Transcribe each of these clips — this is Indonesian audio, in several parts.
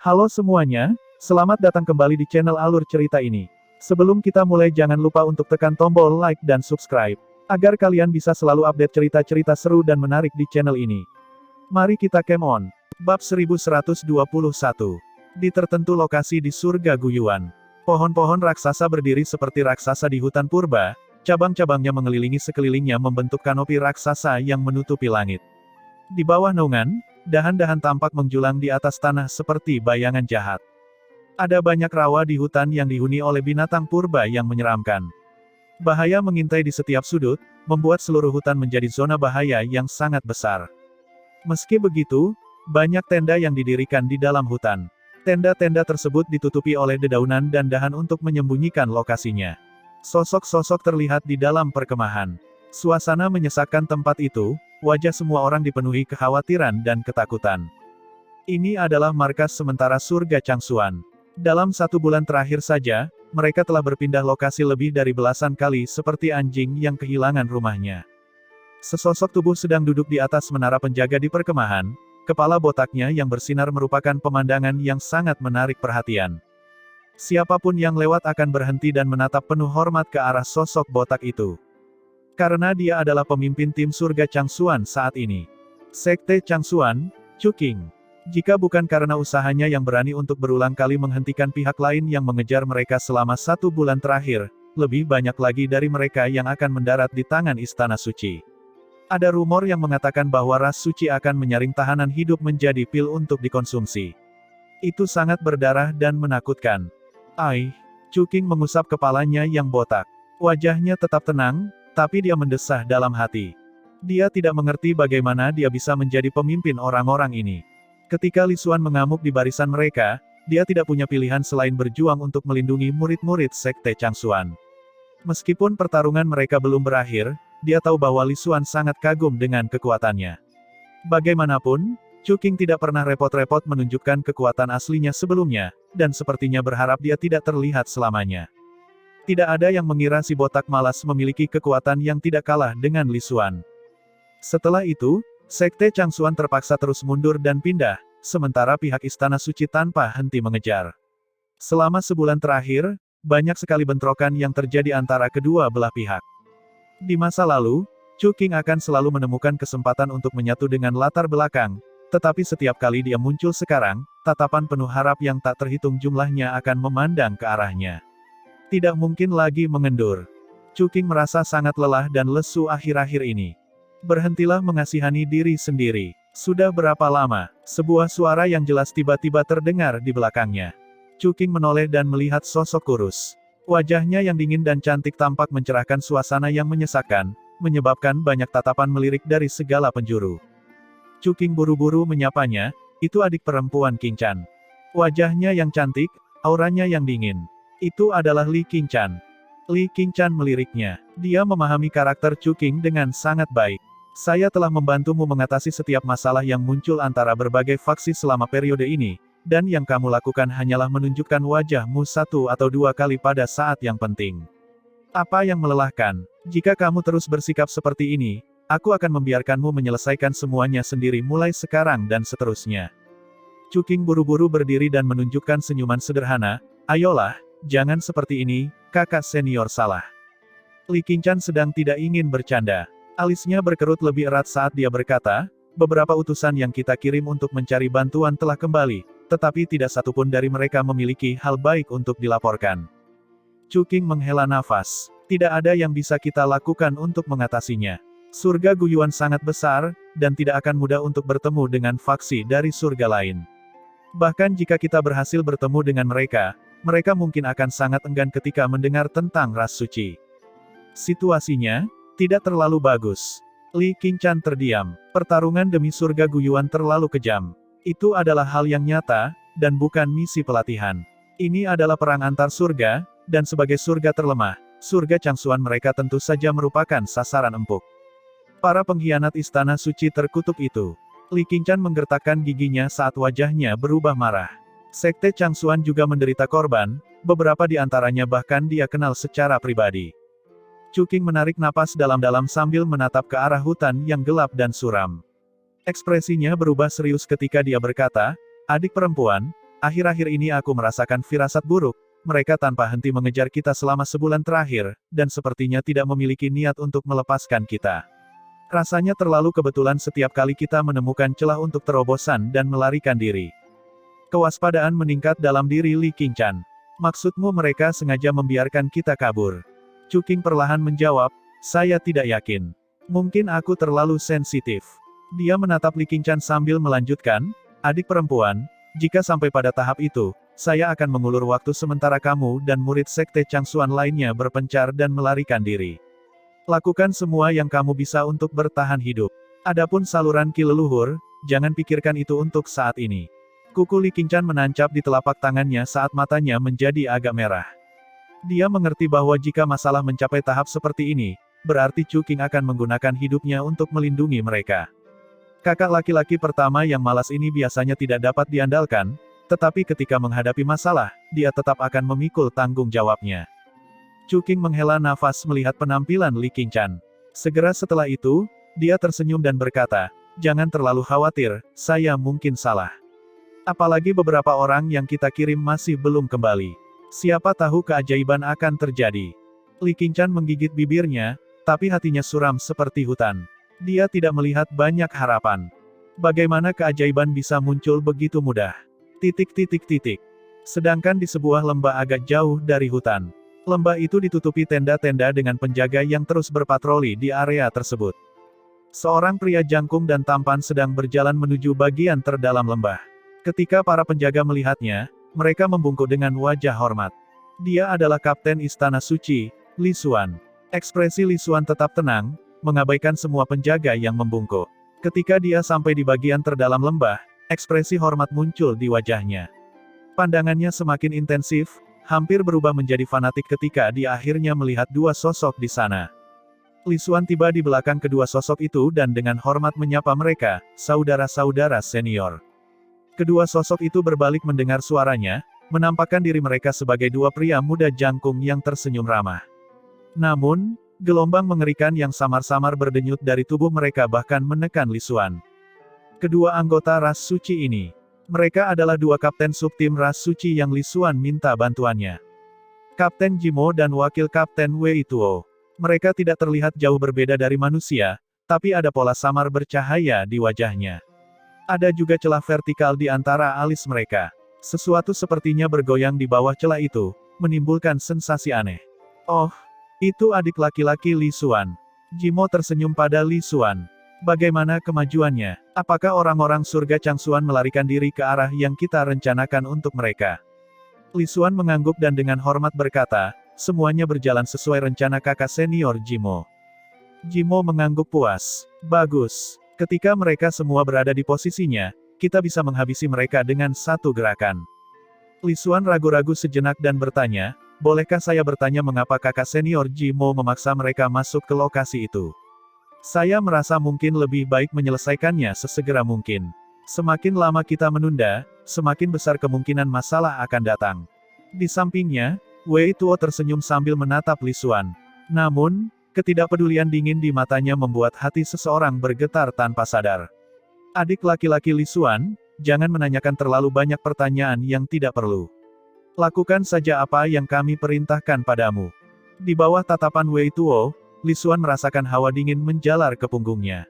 Halo semuanya, selamat datang kembali di channel Alur Cerita ini. Sebelum kita mulai jangan lupa untuk tekan tombol like dan subscribe, agar kalian bisa selalu update cerita-cerita seru dan menarik di channel ini. Mari kita game on. Bab 1121. Di tertentu lokasi di surga Guyuan. Pohon-pohon raksasa berdiri seperti raksasa di hutan purba, cabang-cabangnya mengelilingi sekelilingnya membentuk kanopi raksasa yang menutupi langit. Di bawah naungan, dahan-dahan tampak menjulang di atas tanah seperti bayangan jahat. Ada banyak rawa di hutan yang dihuni oleh binatang purba yang menyeramkan. Bahaya mengintai di setiap sudut, membuat seluruh hutan menjadi zona bahaya yang sangat besar. Meski begitu, banyak tenda yang didirikan di dalam hutan. Tenda-tenda tersebut ditutupi oleh dedaunan dan dahan untuk menyembunyikan lokasinya. Sosok-sosok terlihat di dalam perkemahan. Suasana menyesakkan tempat itu, wajah semua orang dipenuhi kekhawatiran dan ketakutan. Ini adalah markas sementara surga Changsuan. Dalam 1 bulan terakhir saja, mereka telah berpindah lokasi lebih dari belasan kali seperti anjing yang kehilangan rumahnya. Sesosok tubuh sedang duduk di atas menara penjaga di perkemahan, kepala botaknya yang bersinar merupakan pemandangan yang sangat menarik perhatian. Siapapun yang lewat akan berhenti dan menatap penuh hormat ke arah sosok botak itu. Karena dia adalah pemimpin tim surga Changsuan saat ini. Sekte Changsuan, Chuking. Jika bukan karena usahanya yang berani untuk berulang kali menghentikan pihak lain yang mengejar mereka selama 1 bulan terakhir, lebih banyak lagi dari mereka yang akan mendarat di tangan Istana Suci. Ada rumor yang mengatakan bahwa ras suci akan menyaring tahanan hidup menjadi pil untuk dikonsumsi. Itu sangat berdarah dan menakutkan. Chuking mengusap kepalanya yang botak. Wajahnya tetap tenang, tapi dia mendesah dalam hati. Dia tidak mengerti bagaimana dia bisa menjadi pemimpin orang-orang ini. Ketika Li Xuan mengamuk di barisan mereka, dia tidak punya pilihan selain berjuang untuk melindungi murid-murid Sekte Changsuan. Meskipun pertarungan mereka belum berakhir, dia tahu bahwa Li Xuan sangat kagum dengan kekuatannya. Bagaimanapun, Chuking tidak pernah repot-repot menunjukkan kekuatan aslinya sebelumnya, dan sepertinya berharap dia tidak terlihat selamanya. Tidak ada yang mengira si botak malas memiliki kekuatan yang tidak kalah dengan Li Xuan. Setelah itu, Sekte Changsuan terpaksa terus mundur dan pindah, sementara pihak Istana Suci tanpa henti mengejar. Selama sebulan terakhir, banyak sekali bentrokan yang terjadi antara kedua belah pihak. Di masa lalu, Chuking akan selalu menemukan kesempatan untuk menyatu dengan latar belakang, tetapi setiap kali dia muncul sekarang, tatapan penuh harap yang tak terhitung jumlahnya akan memandang ke arahnya. Tidak mungkin lagi mengendur. Chuking merasa sangat lelah dan lesu akhir-akhir ini. Berhentilah mengasihani diri sendiri. Sudah berapa lama? Sebuah suara yang jelas tiba-tiba terdengar di belakangnya. Chuking menoleh dan melihat sosok kurus. Wajahnya yang dingin dan cantik tampak mencerahkan suasana yang menyesakkan, menyebabkan banyak tatapan melirik dari segala penjuru. Chuking buru-buru menyapanya, itu adik perempuan King Chan. Wajahnya yang cantik, auranya yang dingin. Itu adalah Li Qingchan. Li Qingchan meliriknya. Dia memahami karakter Chuking dengan sangat baik. Saya telah membantumu mengatasi setiap masalah yang muncul antara berbagai faksi selama periode ini, dan yang kamu lakukan hanyalah menunjukkan wajahmu 1 atau 2 kali pada saat yang penting. Apa yang melelahkan? Jika kamu terus bersikap seperti ini, aku akan membiarkanmu menyelesaikan semuanya sendiri mulai sekarang dan seterusnya. Chuking buru-buru berdiri dan menunjukkan senyuman sederhana. Ayolah, jangan seperti ini, kakak senior salah. Li Qingchan sedang tidak ingin bercanda. Alisnya berkerut lebih erat saat dia berkata, beberapa utusan yang kita kirim untuk mencari bantuan telah kembali, tetapi tidak satupun dari mereka memiliki hal baik untuk dilaporkan. Chuking menghela nafas. Tidak ada yang bisa kita lakukan untuk mengatasinya. Surga Guyuan sangat besar, dan tidak akan mudah untuk bertemu dengan faksi dari surga lain. Bahkan jika kita berhasil bertemu dengan mereka mungkin akan sangat enggan ketika mendengar tentang ras suci. Situasinya tidak terlalu bagus. Li Qingchan terdiam. Pertarungan demi surga Guyuan terlalu kejam. Itu adalah hal yang nyata, dan bukan misi pelatihan. Ini adalah perang antar surga, dan sebagai surga terlemah, surga Changsuan mereka tentu saja merupakan sasaran empuk. Para pengkhianat Istana Suci terkutuk itu. Li Qingchan menggertakkan giginya saat wajahnya berubah marah. Sekte Changsuan juga menderita korban, beberapa di antaranya bahkan dia kenal secara pribadi. Chuking menarik napas dalam-dalam sambil menatap ke arah hutan yang gelap dan suram. Ekspresinya berubah serius ketika dia berkata, adik perempuan, Akhir-akhir ini aku merasakan firasat buruk, mereka tanpa henti mengejar kita selama sebulan terakhir, dan sepertinya tidak memiliki niat untuk melepaskan kita. Rasanya terlalu kebetulan setiap kali kita menemukan celah untuk terobosan dan melarikan diri. Kewaspadaan meningkat dalam diri Li Qingshan. Maksudmu mereka sengaja membiarkan kita kabur? Chu Qing perlahan menjawab, saya tidak yakin. Mungkin aku terlalu sensitif. Dia menatap Li Qingshan sambil melanjutkan, adik perempuan, jika sampai pada tahap itu, saya akan mengulur waktu sementara kamu dan murid sekte Changsuan lainnya berpencar dan melarikan diri. Lakukan semua yang kamu bisa untuk bertahan hidup. Adapun saluran ki leluhur, jangan pikirkan itu untuk saat ini. Kuku Li Qingshan menancap di telapak tangannya saat matanya menjadi agak merah. Dia mengerti bahwa jika masalah mencapai tahap seperti ini, berarti Chu Qing akan menggunakan hidupnya untuk melindungi mereka. Kakak laki-laki pertama yang malas ini biasanya tidak dapat diandalkan, tetapi ketika menghadapi masalah, dia tetap akan memikul tanggung jawabnya. Chu Qing menghela nafas melihat penampilan Li Qingshan. Segera setelah itu, dia tersenyum dan berkata, jangan terlalu khawatir, saya mungkin salah. Apalagi beberapa orang yang kita kirim masih belum kembali. Siapa tahu keajaiban akan terjadi. Li Qingshan menggigit bibirnya, tapi hatinya suram seperti hutan. Dia tidak melihat banyak harapan. Bagaimana keajaiban bisa muncul begitu mudah? Sedangkan di sebuah lembah agak jauh dari hutan. Lembah itu ditutupi tenda-tenda dengan penjaga yang terus berpatroli di area tersebut. Seorang pria jangkung dan tampan sedang berjalan menuju bagian terdalam lembah. Ketika para penjaga melihatnya, mereka membungkuk dengan wajah hormat. Dia adalah Kapten Istana Suci, Li Xuan. Ekspresi Li Xuan tetap tenang, mengabaikan semua penjaga yang membungkuk. Ketika dia sampai di bagian terdalam lembah, ekspresi hormat muncul di wajahnya. Pandangannya semakin intensif, hampir berubah menjadi fanatik ketika dia akhirnya melihat dua sosok di sana. Li Xuan tiba di belakang kedua sosok itu dan dengan hormat menyapa mereka, saudara-saudara senior. Kedua sosok itu berbalik mendengar suaranya, menampakkan diri mereka sebagai dua pria muda jangkung yang tersenyum ramah. Namun, gelombang mengerikan yang samar-samar berdenyut dari tubuh mereka bahkan menekan Li Xuan. Kedua anggota ras suci ini. Mereka adalah dua kapten subtim ras suci yang Li Xuan minta bantuannya. Kapten Jimo dan Wakil Kapten Wei Tuo. Mereka tidak terlihat jauh berbeda dari manusia, tapi ada pola samar bercahaya di wajahnya. Ada juga celah vertikal di antara alis mereka. Sesuatu sepertinya bergoyang di bawah celah itu, menimbulkan sensasi aneh. Oh, itu adik laki-laki Li Xuan. Jimo tersenyum pada Li Xuan. Bagaimana kemajuannya? Apakah orang-orang surga Changsuan melarikan diri ke arah yang kita rencanakan untuk mereka? Li Xuan mengangguk dan dengan hormat berkata, semuanya berjalan sesuai rencana kakak senior Jimo. Jimo mengangguk puas. Bagus. Ketika mereka semua berada di posisinya, kita bisa menghabisi mereka dengan satu gerakan. Li Xuan ragu-ragu sejenak dan bertanya, bolehkah saya bertanya mengapa kakak senior Jimo memaksa mereka masuk ke lokasi itu? Saya merasa mungkin lebih baik menyelesaikannya sesegera mungkin. Semakin lama kita menunda, semakin besar kemungkinan masalah akan datang. Di sampingnya, Wei Tuo tersenyum sambil menatap Li Xuan. Namun, ketidakpedulian dingin di matanya membuat hati seseorang bergetar tanpa sadar. Adik laki-laki Li Xuan, jangan menanyakan terlalu banyak pertanyaan yang tidak perlu. Lakukan saja apa yang kami perintahkan padamu. Di bawah tatapan Wei Tuo, Li Xuan merasakan hawa dingin menjalar ke punggungnya.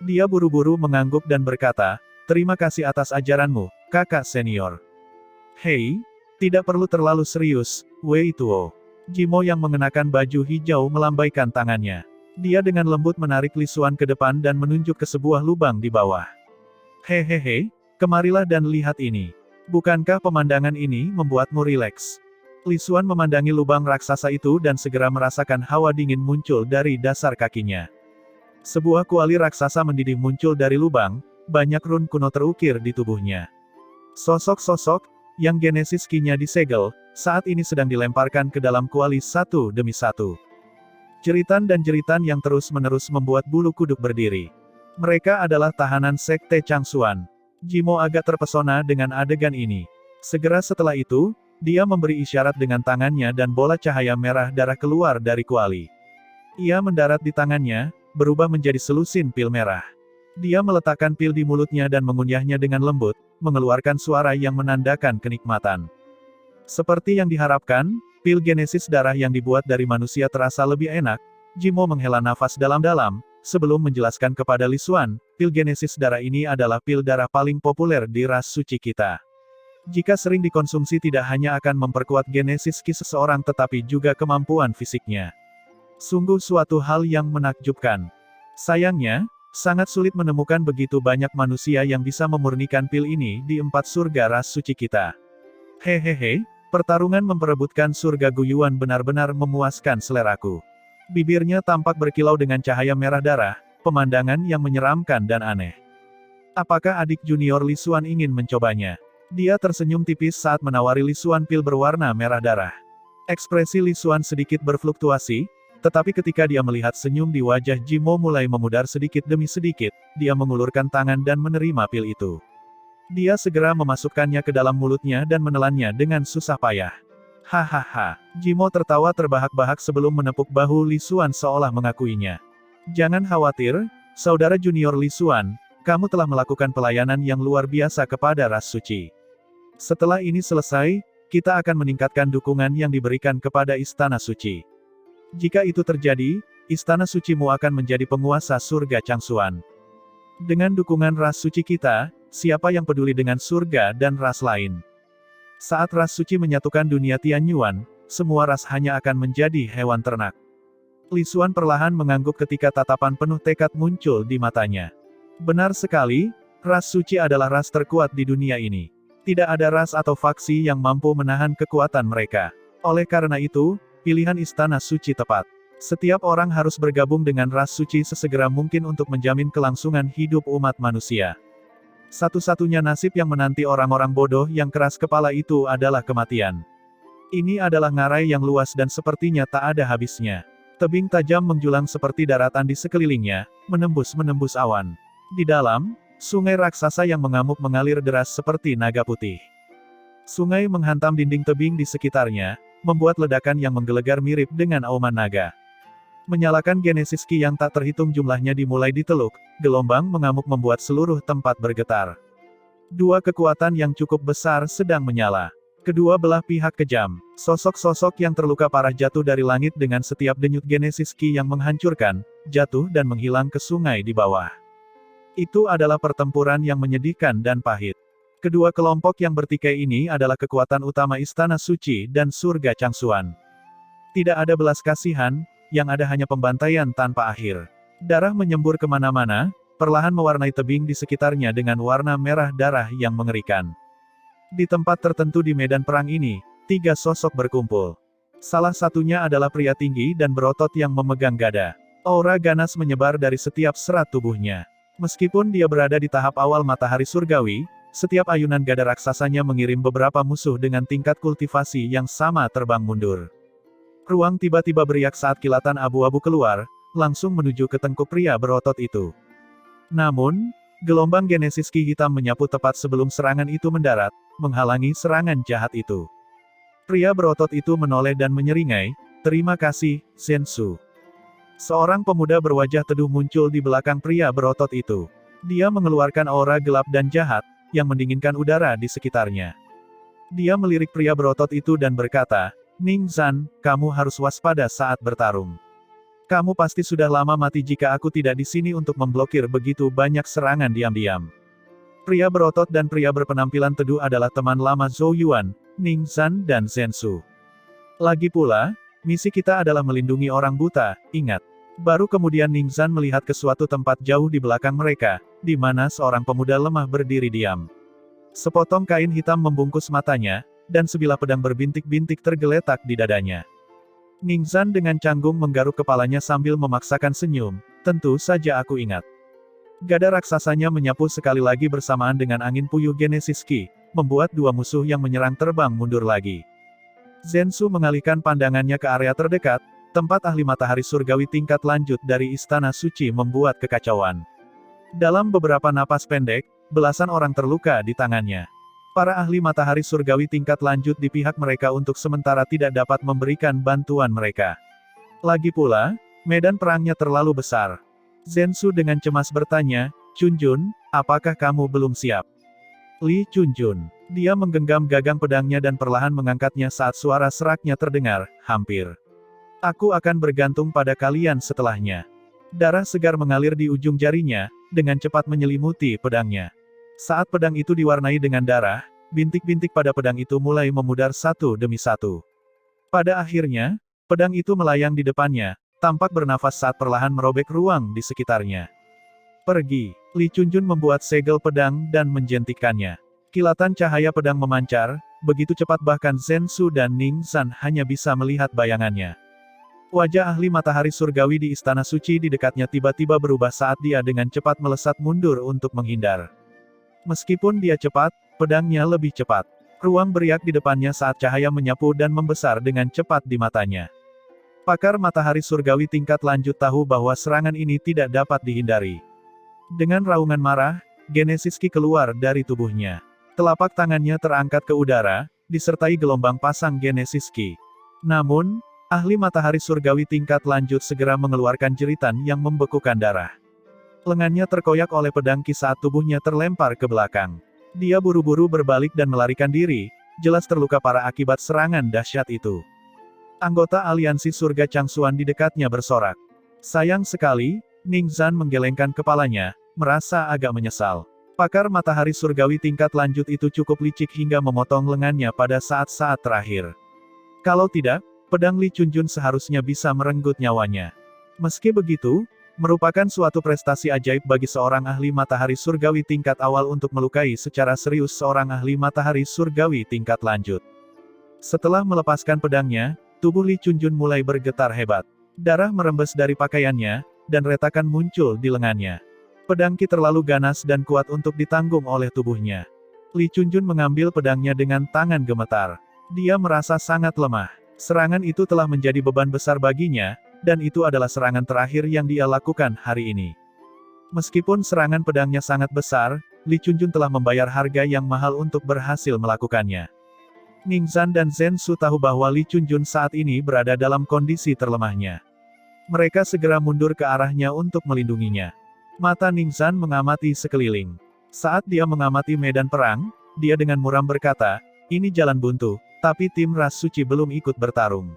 Dia buru-buru mengangguk dan berkata, terima kasih atas ajaranmu, kakak senior. Hei, tidak perlu terlalu serius, Wei Tuo. Jimo yang mengenakan baju hijau melambaikan tangannya. Dia dengan lembut menarik Li Xuan ke depan dan menunjuk ke sebuah lubang di bawah. Hehehe, kemarilah dan lihat ini. Bukankah pemandangan ini membuatmu rileks? Li Xuan memandangi lubang raksasa itu dan segera merasakan hawa dingin muncul dari dasar kakinya. Sebuah kuali raksasa mendidih muncul dari lubang, banyak run kuno terukir di tubuhnya. Sosok-sosok, yang genesis ki-nya disegel, saat ini sedang dilemparkan ke dalam kuali satu demi satu. Jeritan dan jeritan yang terus-menerus membuat bulu kuduk berdiri. Mereka adalah tahanan sekte Changsuan. Jimo agak terpesona dengan adegan ini. Segera setelah itu, dia memberi isyarat dengan tangannya dan bola cahaya merah darah keluar dari kuali. Ia mendarat di tangannya, berubah menjadi selusin pil merah. Dia meletakkan pil di mulutnya dan mengunyahnya dengan lembut, mengeluarkan suara yang menandakan kenikmatan. Seperti yang diharapkan, pil genesis darah yang dibuat dari manusia terasa lebih enak. Jimo menghela nafas dalam-dalam, sebelum menjelaskan kepada Li Xuan, pil genesis darah ini adalah pil darah paling populer di ras suci kita. Jika sering dikonsumsi tidak hanya akan memperkuat genesis ki seseorang tetapi juga kemampuan fisiknya. Sungguh suatu hal yang menakjubkan. Sayangnya, sangat sulit menemukan begitu banyak manusia yang bisa memurnikan pil ini di 4 surga ras suci kita. Hehehe, pertarungan memperebutkan surga Guyuan benar-benar memuaskan seleraku. Bibirnya tampak berkilau dengan cahaya merah darah, pemandangan yang menyeramkan dan aneh. Apakah adik junior Li Xuan ingin mencobanya? Dia tersenyum tipis saat menawari Li Xuan pil berwarna merah darah. Ekspresi Li Xuan sedikit berfluktuasi, tetapi ketika dia melihat senyum di wajah Jimo mulai memudar sedikit demi sedikit, dia mengulurkan tangan dan menerima pil itu. Dia segera memasukkannya ke dalam mulutnya dan menelannya dengan susah payah. Hahaha, Jimo tertawa terbahak-bahak sebelum menepuk bahu Li Xuan seolah mengakuinya. Jangan khawatir, saudara junior Li Xuan, kamu telah melakukan pelayanan yang luar biasa kepada ras suci. Setelah ini selesai, kita akan meningkatkan dukungan yang diberikan kepada Istana Suci. Jika itu terjadi, Istana Sucimu akan menjadi penguasa surga Changsuan. Dengan dukungan ras suci kita, siapa yang peduli dengan surga dan ras lain? Saat ras suci menyatukan dunia Tianyuan, semua ras hanya akan menjadi hewan ternak. Li Xuan perlahan mengangguk ketika tatapan penuh tekad muncul di matanya. Benar sekali, ras suci adalah ras terkuat di dunia ini. Tidak ada ras atau faksi yang mampu menahan kekuatan mereka. Oleh karena itu, pilihan Istana Suci tepat. Setiap orang harus bergabung dengan ras suci sesegera mungkin untuk menjamin kelangsungan hidup umat manusia. Satu-satunya nasib yang menanti orang-orang bodoh yang keras kepala itu adalah kematian. Ini adalah ngarai yang luas dan sepertinya tak ada habisnya. Tebing tajam menjulang seperti daratan di sekelilingnya, menembus awan. Di dalam, sungai raksasa yang mengamuk mengalir deras seperti naga putih. Sungai menghantam dinding tebing di sekitarnya, membuat ledakan yang menggelegar mirip dengan auman naga. Menyalakan genesis ki yang tak terhitung jumlahnya dimulai diteluk, gelombang mengamuk membuat seluruh tempat bergetar. Dua kekuatan yang cukup besar sedang menyala. Kedua belah pihak kejam. Sosok-sosok yang terluka parah jatuh dari langit dengan setiap denyut genesis ki yang menghancurkan, jatuh dan menghilang ke sungai di bawah. Itu adalah pertempuran yang menyedihkan dan pahit. Kedua kelompok yang bertikai ini adalah kekuatan utama Istana Suci dan surga Changsuan. Tidak ada belas kasihan, yang ada hanya pembantaian tanpa akhir. Darah menyembur kemana-mana, perlahan mewarnai tebing di sekitarnya dengan warna merah darah yang mengerikan. Di tempat tertentu di medan perang ini, 3 sosok berkumpul. Salah satunya adalah pria tinggi dan berotot yang memegang gada. Aura ganas menyebar dari setiap serat tubuhnya. Meskipun dia berada di tahap awal matahari surgawi, setiap ayunan gada raksasanya mengirim beberapa musuh dengan tingkat kultivasi yang sama terbang mundur. Ruang tiba-tiba beriak saat kilatan abu-abu keluar, langsung menuju ke tengkuk pria berotot itu. Namun, gelombang genesis ki hitam menyapu tepat sebelum serangan itu mendarat, menghalangi serangan jahat itu. Pria berotot itu menoleh dan menyeringai, "Terima kasih, Zhensu." Seorang pemuda berwajah teduh muncul di belakang pria berotot itu. Dia mengeluarkan aura gelap dan jahat, yang mendinginkan udara di sekitarnya. Dia melirik pria berotot itu dan berkata, "Ning Zhan, kamu harus waspada saat bertarung. Kamu pasti sudah lama mati jika aku tidak di sini untuk memblokir begitu banyak serangan diam-diam." Pria berotot dan pria berpenampilan teduh adalah teman lama Zhou Yuan, Ning Zhan dan Zhensu. Lagi pula, misi kita adalah melindungi orang buta, ingat. Baru kemudian Ning Zhan melihat ke suatu tempat jauh di belakang mereka, di mana seorang pemuda lemah berdiri diam. Sepotong kain hitam membungkus matanya, dan sebilah pedang berbintik-bintik tergeletak di dadanya. Ning Zhan dengan canggung menggaruk kepalanya sambil memaksakan senyum, "Tentu saja aku ingat." Gada raksasanya menyapu sekali lagi bersamaan dengan angin puyuh genesis ki, membuat 2 musuh yang menyerang terbang mundur lagi. Zhensu mengalihkan pandangannya ke area terdekat, tempat ahli matahari surgawi tingkat lanjut dari Istana Suci membuat kekacauan. Dalam beberapa napas pendek, belasan orang terluka di tangannya. Para ahli matahari surgawi tingkat lanjut di pihak mereka untuk sementara tidak dapat memberikan bantuan mereka. Lagi pula, medan perangnya terlalu besar. Zhensu dengan cemas bertanya, "Chunjun, apakah kamu belum siap?" Li Chunjun. Dia menggenggam gagang pedangnya dan perlahan mengangkatnya saat suara seraknya terdengar, hampir. Aku akan bergantung pada kalian setelahnya. Darah segar mengalir di ujung jarinya, dengan cepat menyelimuti pedangnya. Saat pedang itu diwarnai dengan darah, bintik-bintik pada pedang itu mulai memudar satu demi satu. Pada akhirnya, pedang itu melayang di depannya, tampak bernafas saat perlahan merobek ruang di sekitarnya. Pergi. Li Chunjun membuat segel pedang dan menjentikannya. Kilatan cahaya pedang memancar, begitu cepat bahkan Zhen Su dan Ning Zhan hanya bisa melihat bayangannya. Wajah ahli matahari surgawi di istana suci di dekatnya tiba-tiba berubah saat dia dengan cepat melesat mundur untuk menghindar. Meskipun dia cepat, pedangnya lebih cepat. Ruang beriak di depannya saat cahaya menyapu dan membesar dengan cepat di matanya. Pakar matahari surgawi tingkat lanjut tahu bahwa serangan ini tidak dapat dihindari. Dengan raungan marah, Genesis Ki keluar dari tubuhnya. Telapak tangannya terangkat ke udara, disertai gelombang pasang Genesis Ki. Namun, ahli matahari surgawi tingkat lanjut segera mengeluarkan jeritan yang membekukan darah. Lengannya terkoyak oleh pedang Ki saat tubuhnya terlempar ke belakang. Dia buru-buru berbalik dan melarikan diri, jelas terluka parah akibat serangan dahsyat itu. Anggota aliansi surga Changsuan di dekatnya bersorak. Sayang sekali, Ning Zhan menggelengkan kepalanya, merasa agak menyesal. Pakar matahari surgawi tingkat lanjut itu cukup licik hingga memotong lengannya pada saat-saat terakhir. Kalau tidak, pedang Li Chunjun seharusnya bisa merenggut nyawanya. Meski begitu, merupakan suatu prestasi ajaib bagi seorang ahli matahari surgawi tingkat awal untuk melukai secara serius seorang ahli matahari surgawi tingkat lanjut. Setelah melepaskan pedangnya, tubuh Li Chunjun mulai bergetar hebat. Darah merembes dari pakaiannya, dan retakan muncul di lengannya. Pedang Ki terlalu ganas dan kuat untuk ditanggung oleh tubuhnya. Li Chunjun mengambil pedangnya dengan tangan gemetar. Dia merasa sangat lemah. Serangan itu telah menjadi beban besar baginya, dan itu adalah serangan terakhir yang dia lakukan hari ini. Meskipun serangan pedangnya sangat besar, Li Chunjun telah membayar harga yang mahal untuk berhasil melakukannya. Ning Zhan dan Zhen Su tahu bahwa Li Chunjun saat ini berada dalam kondisi terlemahnya. Mereka segera mundur ke arahnya untuk melindunginya. Mata Ning Zhan mengamati sekeliling. Saat dia mengamati medan perang, dia dengan muram berkata, ini jalan buntu, tapi tim ras suci belum ikut bertarung.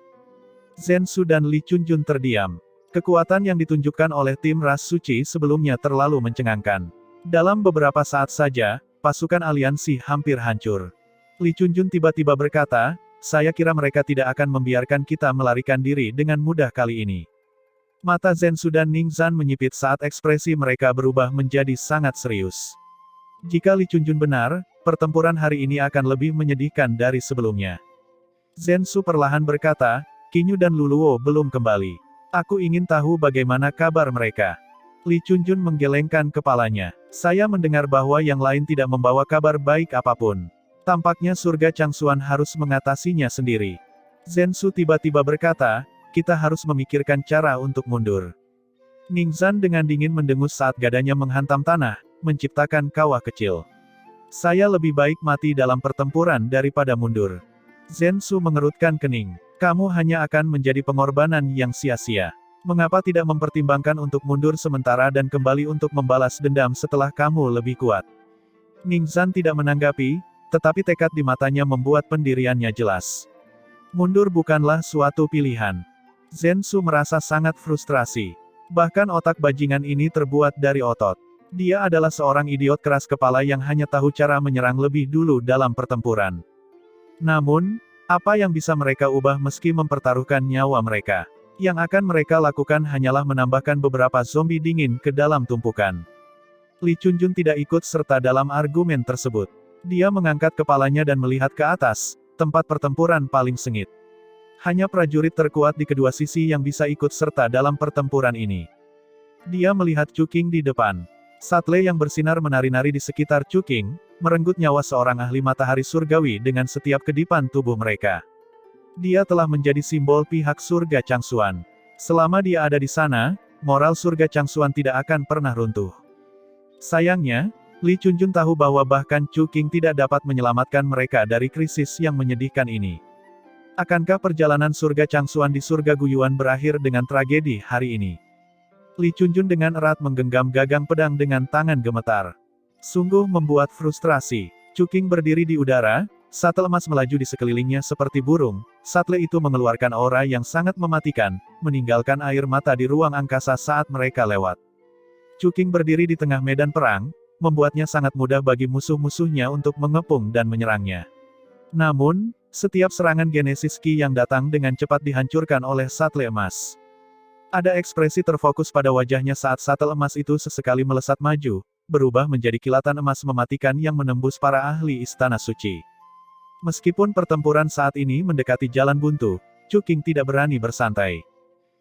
Zhen Su dan Li Chunjun terdiam. Kekuatan yang ditunjukkan oleh tim ras suci sebelumnya terlalu mencengangkan. Dalam beberapa saat saja, pasukan aliansi hampir hancur. Li Chunjun tiba-tiba berkata, saya kira mereka tidak akan membiarkan kita melarikan diri dengan mudah kali ini. Mata Zhen Su dan Ning Zhan menyipit saat ekspresi mereka berubah menjadi sangat serius. Jika Li Chunjun benar, pertempuran hari ini akan lebih menyedihkan dari sebelumnya. Zhen Su perlahan berkata, Qinyu dan Luluo belum kembali. Aku ingin tahu bagaimana kabar mereka. Li Chunjun menggelengkan kepalanya. Saya mendengar bahwa yang lain tidak membawa kabar baik apapun. Tampaknya surga Changsuan harus mengatasinya sendiri. Zhen Su tiba-tiba berkata, kita harus memikirkan cara untuk mundur. Ning Zhan dengan dingin mendengus saat dadanya menghantam tanah, menciptakan kawah kecil. Saya lebih baik mati dalam pertempuran daripada mundur. Zhen Su mengerutkan kening. Kamu hanya akan menjadi pengorbanan yang sia-sia. Mengapa tidak mempertimbangkan untuk mundur sementara dan kembali untuk membalas dendam setelah kamu lebih kuat? Ning Zhan tidak menanggapi, tetapi tekad di matanya membuat pendiriannya jelas. Mundur bukanlah suatu pilihan. Zhen Su merasa sangat frustrasi. Bahkan otak bajingan ini terbuat dari otot. Dia adalah seorang idiot keras kepala yang hanya tahu cara menyerang lebih dulu dalam pertempuran. Namun, apa yang bisa mereka ubah meski mempertaruhkan nyawa mereka? Yang akan mereka lakukan hanyalah menambahkan beberapa zombie dingin ke dalam tumpukan. Li Chunjun tidak ikut serta dalam argumen tersebut. Dia mengangkat kepalanya dan melihat ke atas, tempat pertempuran paling sengit. Hanya prajurit terkuat di kedua sisi yang bisa ikut serta dalam pertempuran ini. Dia melihat Chu Qing di depan. Satle yang bersinar menari-nari di sekitar Chu Qing, merenggut nyawa seorang ahli matahari surgawi dengan setiap kedipan tubuh mereka. Dia telah menjadi simbol pihak surga Changsuan. Selama dia ada di sana, moral surga Changsuan tidak akan pernah runtuh. Sayangnya, Li Chunjun tahu bahwa bahkan Chu Qing tidak dapat menyelamatkan mereka dari krisis yang menyedihkan ini. Akankah perjalanan surga Changsuan di surga Guyuan berakhir dengan tragedi hari ini? Li Chunjun dengan erat menggenggam gagang pedang dengan tangan gemetar. Sungguh membuat frustrasi. Cuking berdiri di udara, sate emas melaju di sekelilingnya seperti burung. Sate itu mengeluarkan aura yang sangat mematikan, meninggalkan air mata di ruang angkasa saat mereka lewat. Cuking berdiri di tengah medan perang, membuatnya sangat mudah bagi musuh-musuhnya untuk mengepung dan menyerangnya. Namun, setiap serangan Genesis Ki yang datang dengan cepat dihancurkan oleh sate emas. Ada ekspresi terfokus pada wajahnya saat sate emas itu sesekali melesat maju, berubah menjadi kilatan emas mematikan yang menembus para ahli Istana Suci. Meskipun pertempuran saat ini mendekati jalan buntu, Cuking tidak berani bersantai.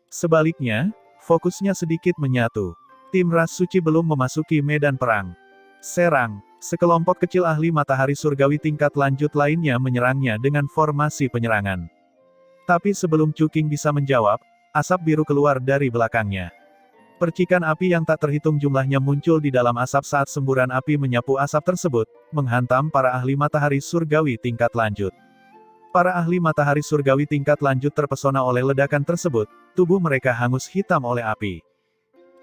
Sebaliknya, fokusnya sedikit menyatu. Tim ras suci belum memasuki medan perang. Serang, sekelompok kecil ahli matahari surgawi tingkat lanjut lainnya menyerangnya dengan formasi penyerangan. Tapi sebelum Cuking bisa menjawab, asap biru keluar dari belakangnya. Percikan api yang tak terhitung jumlahnya muncul di dalam asap saat semburan api menyapu asap tersebut, menghantam para ahli matahari surgawi tingkat lanjut. Para ahli matahari surgawi tingkat lanjut terpesona oleh ledakan tersebut, tubuh mereka hangus hitam oleh api.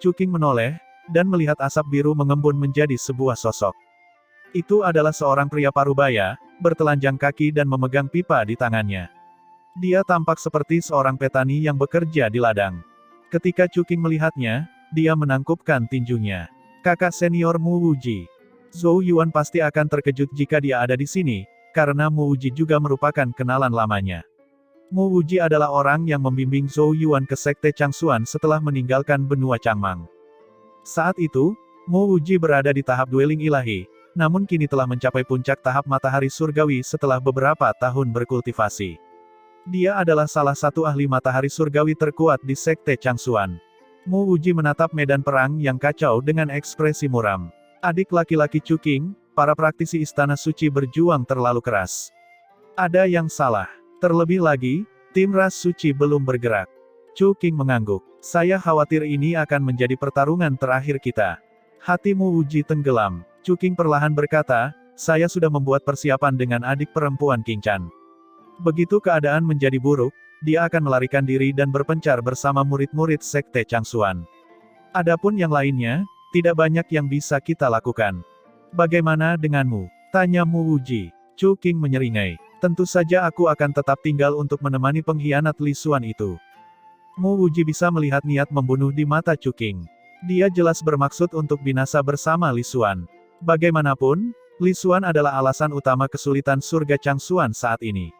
Cuking menoleh, dan melihat asap biru mengembun menjadi sebuah sosok. Itu adalah seorang pria parubaya, bertelanjang kaki dan memegang pipa di tangannya. Dia tampak seperti seorang petani yang bekerja di ladang. Ketika Cuking melihatnya, dia menangkupkan tinjunya. Kakak senior Mu Wuji. Zhou Yuan pasti akan terkejut jika dia ada di sini, karena Mu Wuji juga merupakan kenalan lamanya. Mu Wuji adalah orang yang membimbing Zhou Yuan ke Sekte Changxuan setelah meninggalkan benua Changmang. Saat itu, Mu Wuji berada di tahap dueling ilahi, namun kini telah mencapai puncak tahap matahari surgawi setelah beberapa tahun berkultivasi. Dia adalah salah satu ahli matahari surgawi terkuat di Sekte Changxuan. Mu Wuji menatap medan perang yang kacau dengan ekspresi muram. Adik laki-laki Cuking, para praktisi Istana Suci berjuang terlalu keras. Ada yang salah. Terlebih lagi, tim ras suci belum bergerak. Cuking mengangguk. Saya khawatir ini akan menjadi pertarungan terakhir kita. Hati Mu Wuji tenggelam. Cuking perlahan berkata, saya sudah membuat persiapan dengan adik perempuan King Chan. Begitu keadaan menjadi buruk, dia akan melarikan diri dan berpencar bersama murid-murid Sekte Changxuan. Adapun yang lainnya, tidak banyak yang bisa kita lakukan. Bagaimana denganmu? Tanya Mu Wuji. Cuking menyeringai. Tentu saja aku akan tetap tinggal untuk menemani pengkhianat Li Xuan itu. Mu Wuji bisa melihat niat membunuh di mata Cuking. Dia jelas bermaksud untuk binasa bersama Li Xuan. Bagaimanapun, Li Xuan adalah alasan utama kesulitan surga Changxuan saat ini.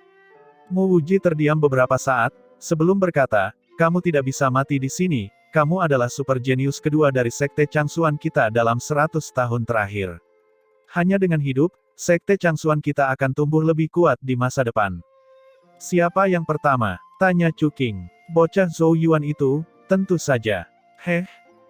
Mu Wuji terdiam beberapa saat, sebelum berkata, kamu tidak bisa mati di sini, kamu adalah super jenius kedua dari Sekte Changxuan kita dalam 100 tahun terakhir. Hanya dengan hidup, Sekte Changxuan kita akan tumbuh lebih kuat di masa depan. Siapa yang pertama? Tanya Cuking. Bocah Zhou Yuan itu, tentu saja.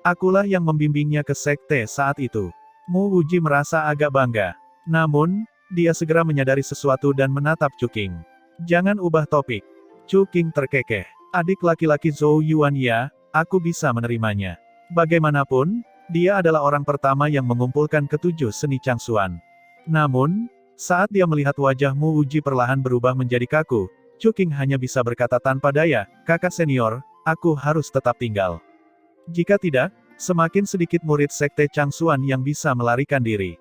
Akulah yang membimbingnya ke Sekte saat itu. Mu Wuji merasa agak bangga. Namun, dia segera menyadari sesuatu dan menatap Cuking. Jangan ubah topik. Cuking terkekeh. Adik laki-laki Zhou Yuan ya, aku bisa menerimanya. Bagaimanapun, dia adalah orang pertama yang mengumpulkan ketujuh seni Changxuan. Namun, saat dia melihat wajah Mu Wuji perlahan berubah menjadi kaku, Cuking hanya bisa berkata tanpa daya, kakak senior, aku harus tetap tinggal. Jika tidak, semakin sedikit murid Sekte Changxuan yang bisa melarikan diri.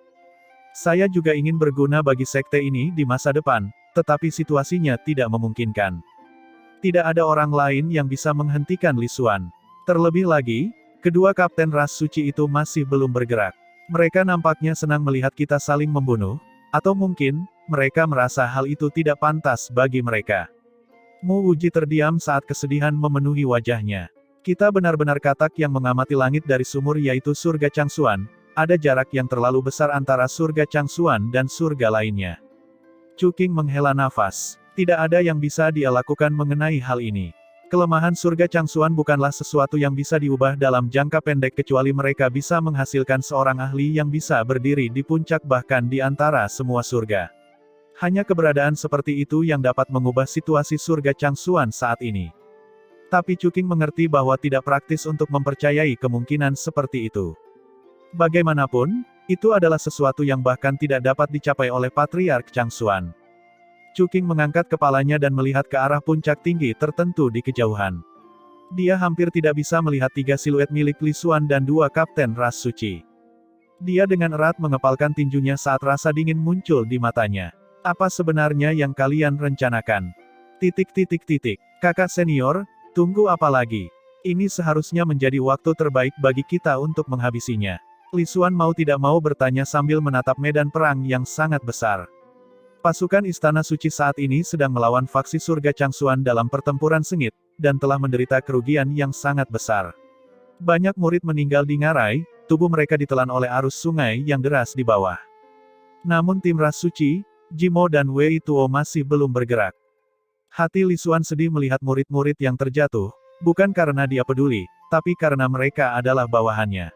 Saya juga ingin berguna bagi sekte ini di masa depan, tetapi situasinya tidak memungkinkan. Tidak ada orang lain yang bisa menghentikan Li Xuan. Terlebih lagi, kedua kapten ras suci itu masih belum bergerak. Mereka nampaknya senang melihat kita saling membunuh, atau mungkin, mereka merasa hal itu tidak pantas bagi mereka. Mu Wuji terdiam saat kesedihan memenuhi wajahnya. Kita benar-benar katak yang mengamati langit dari sumur yaitu surga Changxuan, ada jarak yang terlalu besar antara surga Changxuan dan surga lainnya. Cuking menghela nafas. Tidak ada yang bisa dia lakukan mengenai hal ini. Kelemahan surga Changxuan bukanlah sesuatu yang bisa diubah dalam jangka pendek kecuali mereka bisa menghasilkan seorang ahli yang bisa berdiri di puncak bahkan di antara semua surga. Hanya keberadaan seperti itu yang dapat mengubah situasi surga Changxuan saat ini. Tapi Cuking mengerti bahwa tidak praktis untuk mempercayai kemungkinan seperti itu. Bagaimanapun, itu adalah sesuatu yang bahkan tidak dapat dicapai oleh Patriark Changxuan. Cuking mengangkat kepalanya dan melihat ke arah puncak tinggi tertentu di kejauhan. Dia hampir tidak bisa melihat tiga siluet milik Li Xuan dan dua kapten ras suci. Dia dengan erat mengepalkan tinjunya saat rasa dingin muncul di matanya. Apa sebenarnya yang kalian rencanakan? Kakak senior, tunggu apa lagi? Ini seharusnya menjadi waktu terbaik bagi kita untuk menghabisinya. Li Xuan mau tidak mau bertanya sambil menatap medan perang yang sangat besar. Pasukan Istana Suci saat ini sedang melawan faksi surga Changxuan dalam pertempuran sengit, dan telah menderita kerugian yang sangat besar. Banyak murid meninggal di ngarai, tubuh mereka ditelan oleh arus sungai yang deras di bawah. Namun tim ras suci, Jimo dan Wei Tuo masih belum bergerak. Hati Li Xuan sedih melihat murid-murid yang terjatuh, bukan karena dia peduli, tapi karena mereka adalah bawahannya.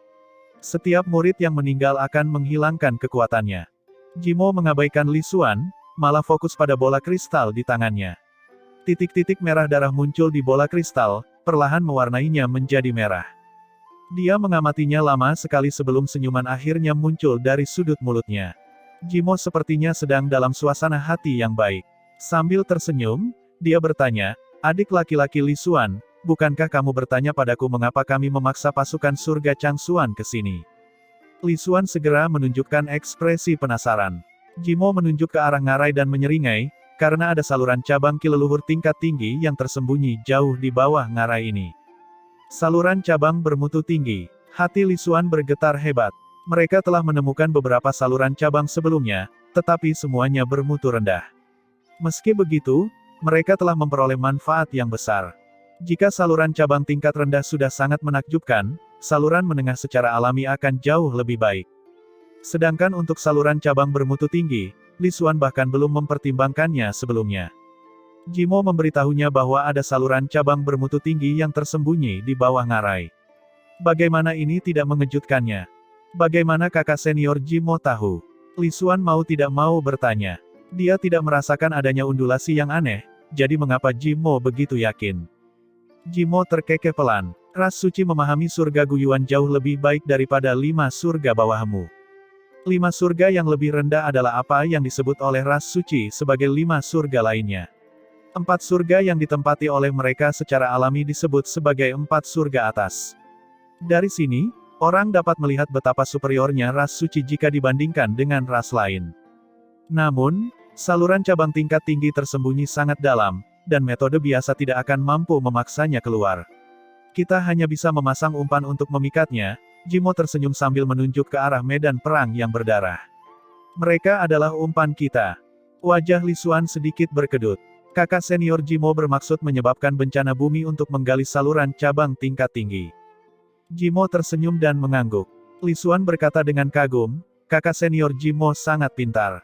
Setiap murid yang meninggal akan menghilangkan kekuatannya. Jimo mengabaikan Li Xuan, malah fokus pada bola kristal di tangannya. Titik-titik merah darah muncul di bola kristal, perlahan mewarnainya menjadi merah. Dia mengamatinya lama sekali sebelum senyuman akhirnya muncul dari sudut mulutnya. Jimo sepertinya sedang dalam suasana hati yang baik. Sambil tersenyum, dia bertanya, "Adik laki-laki Li Xuan, bukankah kamu bertanya padaku mengapa kami memaksa pasukan surga Changxuan ke sini?" Li Xuan segera menunjukkan ekspresi penasaran. Jimo menunjuk ke arah ngarai dan menyeringai, karena ada saluran cabang ki leluhur tingkat tinggi yang tersembunyi jauh di bawah ngarai ini. Saluran cabang bermutu tinggi. Hati Li Xuan bergetar hebat. Mereka telah menemukan beberapa saluran cabang sebelumnya, tetapi semuanya bermutu rendah. Meski begitu, mereka telah memperoleh manfaat yang besar. Jika saluran cabang tingkat rendah sudah sangat menakjubkan, saluran menengah secara alami akan jauh lebih baik. Sedangkan untuk saluran cabang bermutu tinggi, Li Xuan bahkan belum mempertimbangkannya sebelumnya. Jimo memberitahunya bahwa ada saluran cabang bermutu tinggi yang tersembunyi di bawah ngarai. Bagaimana ini tidak mengejutkannya? Bagaimana kakak senior Jimo tahu? Li Xuan mau tidak mau bertanya. Dia tidak merasakan adanya undulasi yang aneh, jadi mengapa Jimo begitu yakin? Jimo terkekeh pelan. Ras suci memahami surga Guyuan jauh lebih baik daripada 5 surga bawahmu. 5 surga yang lebih rendah adalah apa yang disebut oleh ras suci sebagai 5 surga lainnya. 4 surga yang ditempati oleh mereka secara alami disebut sebagai 4 surga atas. Dari sini, orang dapat melihat betapa superiornya ras suci jika dibandingkan dengan ras lain. Namun, saluran cabang tingkat tinggi tersembunyi sangat dalam, dan metode biasa tidak akan mampu memaksanya keluar. Kita hanya bisa memasang umpan untuk memikatnya. Jimo tersenyum sambil menunjuk ke arah medan perang yang berdarah. Mereka adalah umpan kita. Wajah Li Xuan sedikit berkedut. Kakak senior Jimo bermaksud menyebabkan bencana bumi untuk menggali saluran cabang tingkat tinggi. Jimo tersenyum dan mengangguk. Li Xuan berkata dengan kagum, kakak senior Jimo sangat pintar.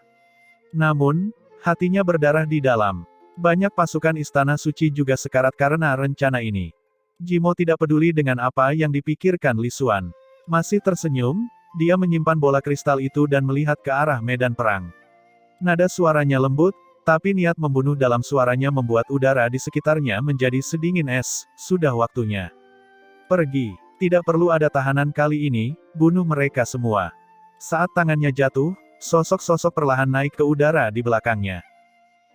Namun, hatinya berdarah di dalam. Banyak pasukan Istana Suci juga sekarat karena rencana ini. Jimo tidak peduli dengan apa yang dipikirkan Li Xuan. Masih tersenyum, dia menyimpan bola kristal itu dan melihat ke arah medan perang. Nada suaranya lembut, tapi niat membunuh dalam suaranya membuat udara di sekitarnya menjadi sedingin es. Sudah waktunya. Pergi. Tidak perlu ada tahanan kali ini, bunuh mereka semua. Saat tangannya jatuh, sosok-sosok perlahan naik ke udara di belakangnya.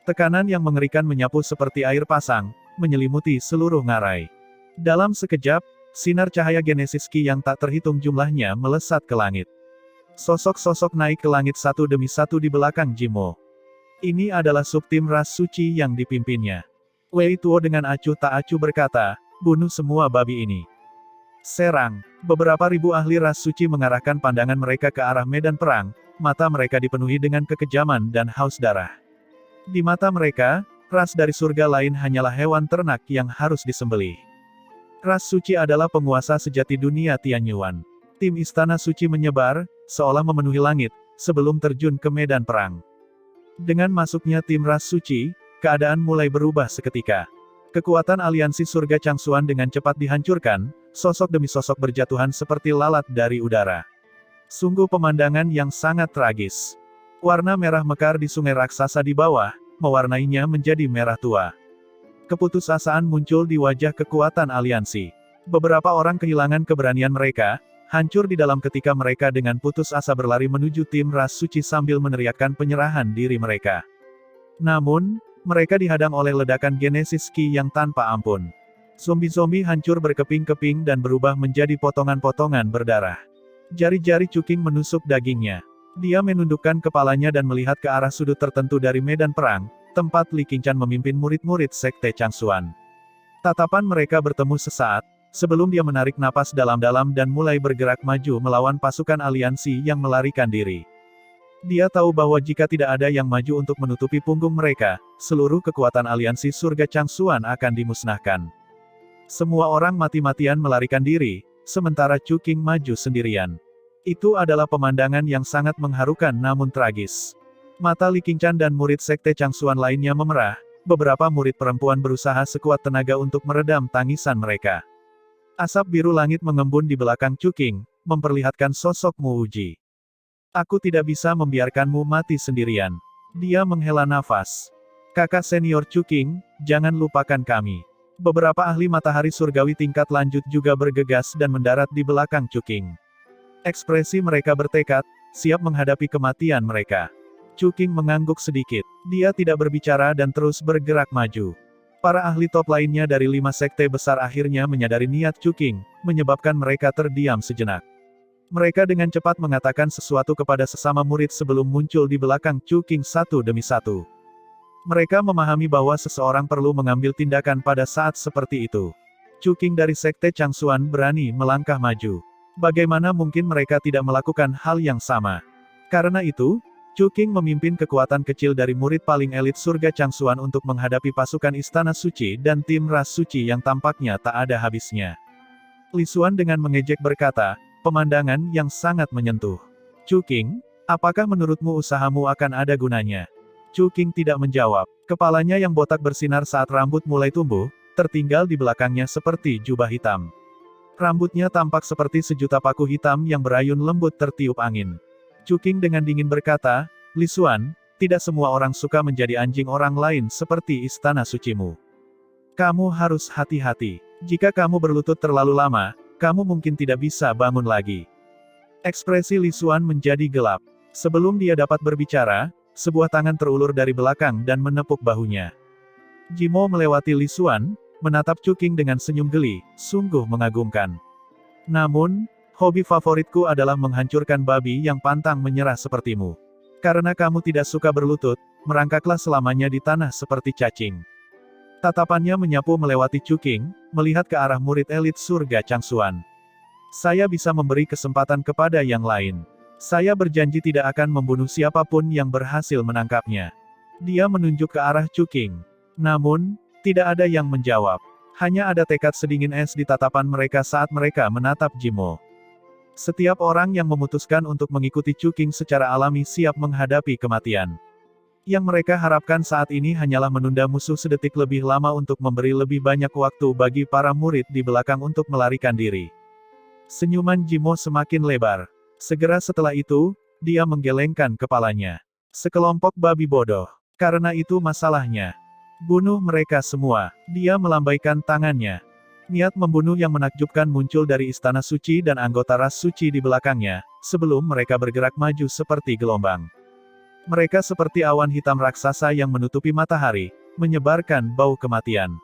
Tekanan yang mengerikan menyapu seperti air pasang, menyelimuti seluruh ngarai. Dalam sekejap, sinar cahaya Genesis Ki yang tak terhitung jumlahnya melesat ke langit. Sosok-sosok naik ke langit satu demi satu di belakang Jimo. Ini adalah subtim ras suci yang dipimpinnya. Wei Tuo dengan acuh tak acuh berkata, bunuh semua babi ini. Serang. Beberapa ribu ahli ras suci mengarahkan pandangan mereka ke arah medan perang, mata mereka dipenuhi dengan kekejaman dan haus darah. Di mata mereka, ras dari surga lain hanyalah hewan ternak yang harus disembelih. Ras suci adalah penguasa sejati dunia Tianyuan. Tim Istana Suci menyebar, seolah memenuhi langit, sebelum terjun ke medan perang. Dengan masuknya tim ras suci, keadaan mulai berubah seketika. Kekuatan aliansi surga Changxuan dengan cepat dihancurkan, sosok demi sosok berjatuhan seperti lalat dari udara. Sungguh pemandangan yang sangat tragis. Warna merah mekar di sungai raksasa di bawah, mewarnainya menjadi merah tua. Keputusasaan muncul di wajah kekuatan aliansi. Beberapa orang kehilangan keberanian mereka, hancur di dalam ketika mereka dengan putus asa berlari menuju tim ras suci sambil meneriakkan penyerahan diri mereka. Namun, mereka dihadang oleh ledakan Genesis Ki yang tanpa ampun. Zombie-zombie hancur berkeping-keping dan berubah menjadi potongan-potongan berdarah. Jari-jari Cuking menusuk dagingnya. Dia menundukkan kepalanya dan melihat ke arah sudut tertentu dari medan perang, tempat Li Qingshan memimpin murid-murid Sekte Changxuan. Tatapan mereka bertemu sesaat, sebelum dia menarik napas dalam-dalam dan mulai bergerak maju melawan pasukan aliansi yang melarikan diri. Dia tahu bahwa jika tidak ada yang maju untuk menutupi punggung mereka, seluruh kekuatan aliansi surga Changxuan akan dimusnahkan. Semua orang mati-matian melarikan diri, sementara Cuking maju sendirian. Itu adalah pemandangan yang sangat mengharukan namun tragis. Mata Li Qingshan dan murid Sekte Changxuan lainnya memerah, beberapa murid perempuan berusaha sekuat tenaga untuk meredam tangisan mereka. Asap biru langit mengembun di belakang Cuking, memperlihatkan sosok Mu Wuji. Aku tidak bisa membiarkanmu mati sendirian. Dia menghela nafas. Kakak senior Cuking, jangan lupakan kami. Beberapa ahli matahari surgawi tingkat lanjut juga bergegas dan mendarat di belakang Cuking. Ekspresi mereka bertekad, siap menghadapi kematian mereka. Cuking mengangguk sedikit. Dia tidak berbicara dan terus bergerak maju. Para ahli top lainnya dari 5 sekte besar akhirnya menyadari niat Cuking, menyebabkan mereka terdiam sejenak. Mereka dengan cepat mengatakan sesuatu kepada sesama murid sebelum muncul di belakang Cuking satu demi satu. Mereka memahami bahwa seseorang perlu mengambil tindakan pada saat seperti itu. Cuking dari Sekte Changxuan berani melangkah maju. Bagaimana mungkin mereka tidak melakukan hal yang sama? Karena itu, Cuking memimpin kekuatan kecil dari murid paling elit surga Changxuan untuk menghadapi pasukan Istana Suci dan tim ras suci yang tampaknya tak ada habisnya. Li Xuan dengan mengejek berkata, pemandangan yang sangat menyentuh. Cuking, apakah menurutmu usahamu akan ada gunanya? Cuking tidak menjawab. Kepalanya yang botak bersinar saat rambut mulai tumbuh, tertinggal di belakangnya seperti jubah hitam. Rambutnya tampak seperti sejuta paku hitam yang berayun lembut tertiup angin. Cuking dengan dingin berkata, Li Xuan, tidak semua orang suka menjadi anjing orang lain seperti istana sucimu. Kamu harus hati-hati. Jika kamu berlutut terlalu lama, kamu mungkin tidak bisa bangun lagi. Ekspresi Li Xuan menjadi gelap. Sebelum dia dapat berbicara, sebuah tangan terulur dari belakang dan menepuk bahunya. Jimo melewati Li Xuan, menatap Cuking dengan senyum geli, sungguh mengagumkan. Namun, hobi favoritku adalah menghancurkan babi yang pantang menyerah sepertimu. Karena kamu tidak suka berlutut, merangkaklah selamanya di tanah seperti cacing. Tatapannya menyapu melewati Cuking, melihat ke arah murid elit surga Changxuan. Saya bisa memberi kesempatan kepada yang lain. Saya berjanji tidak akan membunuh siapapun yang berhasil menangkapnya. Dia menunjuk ke arah Cuking. Namun, tidak ada yang menjawab. Hanya ada tekad sedingin es di tatapan mereka saat mereka menatap Jimo. Setiap orang yang memutuskan untuk mengikuti Cuking secara alami siap menghadapi kematian. Yang mereka harapkan saat ini hanyalah menunda musuh sedetik lebih lama untuk memberi lebih banyak waktu bagi para murid di belakang untuk melarikan diri. Senyuman Jimo semakin lebar. Segera setelah itu, dia menggelengkan kepalanya. Sekelompok babi bodoh. Karena itu masalahnya. Bunuh mereka semua. Dia melambaikan tangannya. Niat membunuh yang menakjubkan muncul dari istana suci dan anggota ras suci di belakangnya, sebelum mereka bergerak maju seperti gelombang. Mereka seperti awan hitam raksasa yang menutupi matahari, menyebarkan bau kematian.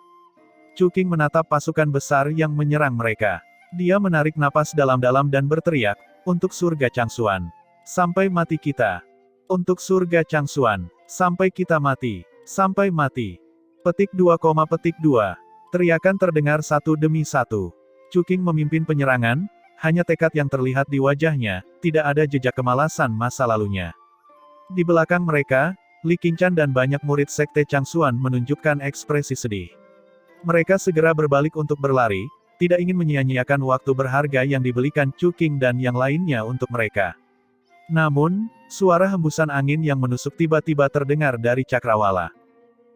Cuking menatap pasukan besar yang menyerang mereka. Dia menarik napas dalam-dalam dan berteriak, untuk surga Changxuan. Sampai mati kita. Untuk surga Changxuan. Sampai kita mati. Sampai mati. Petik 2, petik 2. Teriakan terdengar satu demi satu. Cuking memimpin penyerangan, hanya tekad yang terlihat di wajahnya, tidak ada jejak kemalasan masa lalunya. Di belakang mereka, Li Qingshan dan banyak murid Sekte Changxuan menunjukkan ekspresi sedih. Mereka segera berbalik untuk berlari, tidak ingin menyia-nyiakan waktu berharga yang dibelikan Cuking dan yang lainnya untuk mereka. Namun, suara hembusan angin yang menusuk tiba-tiba terdengar dari cakrawala.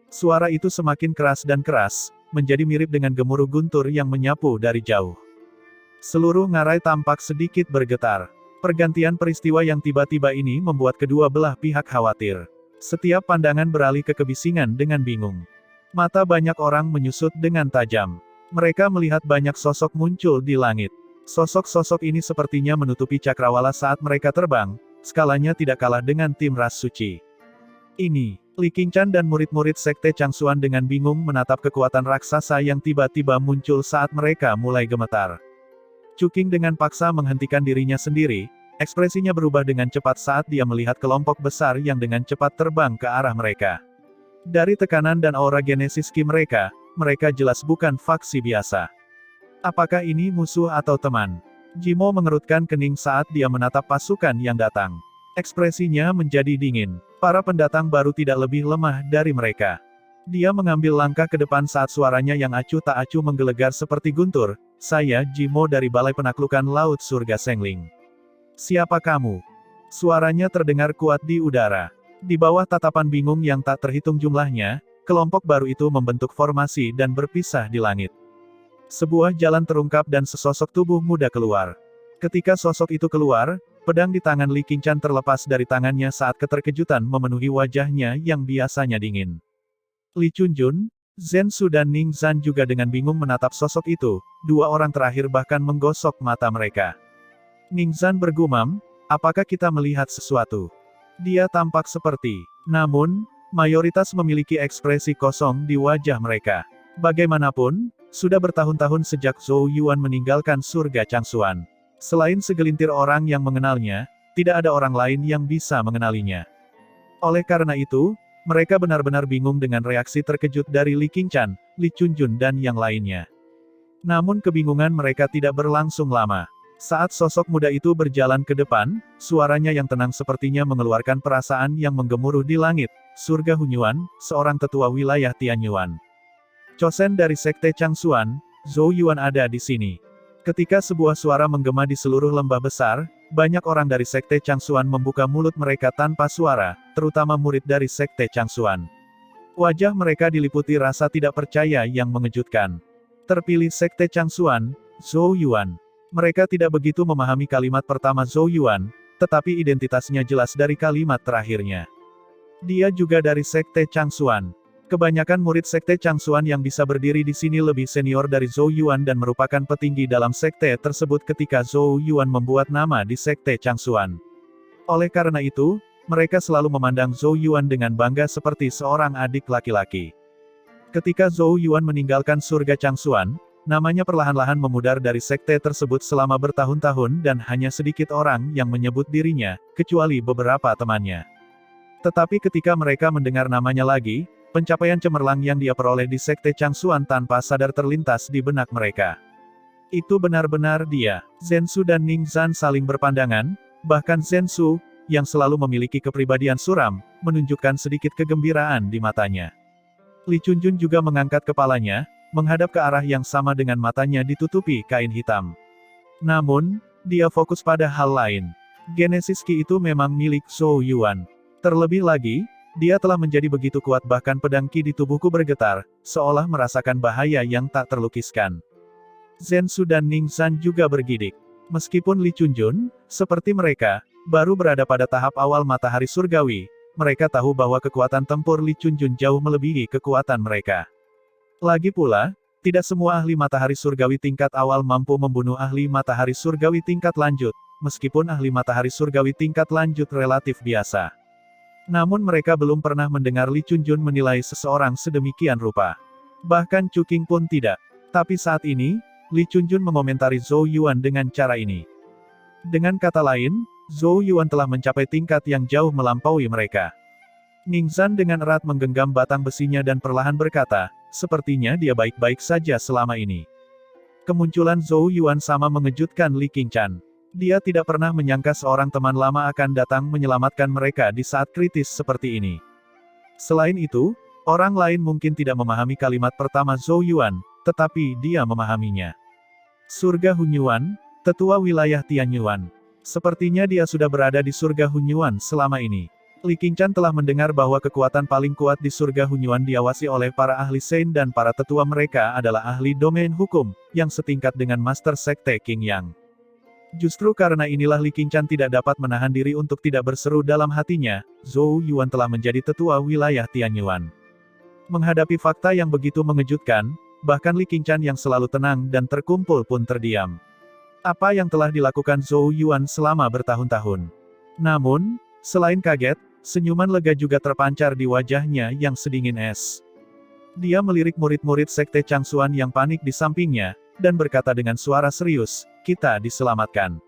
Suara itu semakin keras dan keras, menjadi mirip dengan gemuruh guntur yang menyapu dari jauh. Seluruh ngarai tampak sedikit bergetar. Pergantian peristiwa yang tiba-tiba ini membuat kedua belah pihak khawatir. Setiap pandangan beralih ke kebisingan dengan bingung. Mata banyak orang menyusut dengan tajam. Mereka melihat banyak sosok muncul di langit. Sosok-sosok ini sepertinya menutupi cakrawala saat mereka terbang, skalanya tidak kalah dengan tim ras suci. Ini, Li Qingshan dan murid-murid Sekte Changxuan dengan bingung menatap kekuatan raksasa yang tiba-tiba muncul saat mereka mulai gemetar. Cuking dengan paksa menghentikan dirinya sendiri, ekspresinya berubah dengan cepat saat dia melihat kelompok besar yang dengan cepat terbang ke arah mereka. Dari tekanan dan aura genesis ki mereka, mereka jelas bukan faksi biasa. Apakah ini musuh atau teman? Jimo mengerutkan kening saat dia menatap pasukan yang datang. Ekspresinya menjadi dingin. Para pendatang baru tidak lebih lemah dari mereka. Dia mengambil langkah ke depan saat suaranya yang acuh tak acuh menggelegar seperti guntur. Saya Jimo dari Balai Penaklukan Laut Surga Sengling. Siapa kamu? Suaranya terdengar kuat di udara. Di bawah tatapan bingung yang tak terhitung jumlahnya, kelompok baru itu membentuk formasi dan berpisah di langit. Sebuah jalan terungkap dan sesosok tubuh muda keluar. Ketika sosok itu keluar, pedang di tangan Li Qingshan terlepas dari tangannya saat keterkejutan memenuhi wajahnya yang biasanya dingin. Li Chunjun, Zhen Su dan Ning Zhan juga dengan bingung menatap sosok itu, dua orang terakhir bahkan menggosok mata mereka. Ning Zhan bergumam, apakah kita melihat sesuatu? Dia tampak seperti, namun, mayoritas memiliki ekspresi kosong di wajah mereka. Bagaimanapun, sudah bertahun-tahun sejak Zhou Yuan meninggalkan surga Changsuan. Selain segelintir orang yang mengenalnya, tidak ada orang lain yang bisa mengenalinya. Oleh karena itu, mereka benar-benar bingung dengan reaksi terkejut dari Li Qingshan, Li Chunjun dan yang lainnya. Namun kebingungan mereka tidak berlangsung lama. Saat sosok muda itu berjalan ke depan, suaranya yang tenang sepertinya mengeluarkan perasaan yang menggemuruh di langit. Surga Hunyuan, seorang tetua wilayah Tianyuan. Chosen dari Sekte Changsuan, Zhou Yuan ada di sini. Ketika sebuah suara menggema di seluruh lembah besar, banyak orang dari Sekte Changsuan membuka mulut mereka tanpa suara, terutama murid dari Sekte Changsuan. Wajah mereka diliputi rasa tidak percaya yang mengejutkan. Terpilih Sekte Changsuan, Zhou Yuan. Mereka tidak begitu memahami kalimat pertama Zhou Yuan, tetapi identitasnya jelas dari kalimat terakhirnya. Dia juga dari Sekte Changsuan. Kebanyakan murid Sekte Changsuan yang bisa berdiri di sini lebih senior dari Zhou Yuan dan merupakan petinggi dalam sekte tersebut ketika Zhou Yuan membuat nama di Sekte Changsuan. Oleh karena itu, mereka selalu memandang Zhou Yuan dengan bangga seperti seorang adik laki-laki. Ketika Zhou Yuan meninggalkan surga Changsuan, namanya perlahan-lahan memudar dari sekte tersebut selama bertahun-tahun dan hanya sedikit orang yang menyebut dirinya, kecuali beberapa temannya. Tetapi ketika mereka mendengar namanya lagi, pencapaian cemerlang yang dia peroleh di Sekte Changsuan tanpa sadar terlintas di benak mereka. Itu benar-benar dia. Zhen Su dan Ning Zhan saling berpandangan, bahkan Zhen Su, yang selalu memiliki kepribadian suram, menunjukkan sedikit kegembiraan di matanya. Li Chunjun juga mengangkat kepalanya, menghadap ke arah yang sama dengan matanya ditutupi kain hitam. Namun, dia fokus pada hal lain. Genesis Ki itu memang milik Zhou Yuan. Terlebih lagi, dia telah menjadi begitu kuat bahkan pedang ki di tubuhku bergetar, seolah merasakan bahaya yang tak terlukiskan. Zhen Su dan Ning Zhan juga bergidik. Meskipun Li Chunjun, seperti mereka, baru berada pada tahap awal matahari surgawi, mereka tahu bahwa kekuatan tempur Li Chunjun jauh melebihi kekuatan mereka. Lagi pula, tidak semua ahli matahari surgawi tingkat awal mampu membunuh ahli matahari surgawi tingkat lanjut, meskipun ahli matahari surgawi tingkat lanjut relatif biasa. Namun mereka belum pernah mendengar Li Chunjun menilai seseorang sedemikian rupa. Bahkan Cuking pun tidak. Tapi saat ini, Li Chunjun mengomentari Zhou Yuan dengan cara ini. Dengan kata lain, Zhou Yuan telah mencapai tingkat yang jauh melampaui mereka. Ning Zhan dengan erat menggenggam batang besinya dan perlahan berkata, sepertinya dia baik-baik saja selama ini. Kemunculan Zhou Yuan sama mengejutkan Li Qingshan. Dia tidak pernah menyangka seorang teman lama akan datang menyelamatkan mereka di saat kritis seperti ini. Selain itu, orang lain mungkin tidak memahami kalimat pertama Zhou Yuan, tetapi dia memahaminya. Surga Hunyuan, tetua wilayah Tianyuan. Sepertinya dia sudah berada di surga Hunyuan selama ini. Li Qingshan telah mendengar bahwa kekuatan paling kuat di surga Hunyuan diawasi oleh para ahli Sein dan para tetua mereka adalah ahli domain hukum, yang setingkat dengan Master Sekte King Yang. Justru karena inilah Li Qingshan tidak dapat menahan diri untuk tidak berseru dalam hatinya, Zhou Yuan telah menjadi tetua wilayah Tianyuan. Menghadapi fakta yang begitu mengejutkan, bahkan Li Qingshan yang selalu tenang dan terkumpul pun terdiam. Apa yang telah dilakukan Zhou Yuan selama bertahun-tahun? Namun, selain kaget, senyuman lega juga terpancar di wajahnya yang sedingin es. Dia melirik murid-murid Sekte Changsuan yang panik di sampingnya, dan berkata dengan suara serius, kita diselamatkan.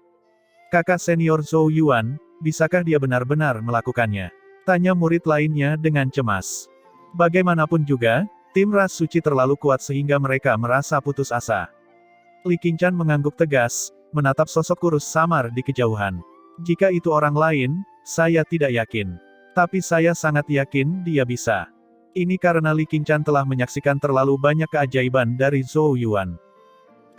Kakak senior Zhou Yuan, bisakah dia benar-benar melakukannya? Tanya murid lainnya dengan cemas. Bagaimanapun juga, tim ras suci terlalu kuat sehingga mereka merasa putus asa. Li Qingshan mengangguk tegas, menatap sosok kurus samar di kejauhan. Jika itu orang lain, saya tidak yakin. Tapi saya sangat yakin dia bisa. Ini karena Li Qingshan telah menyaksikan terlalu banyak keajaiban dari Zhou Yuan.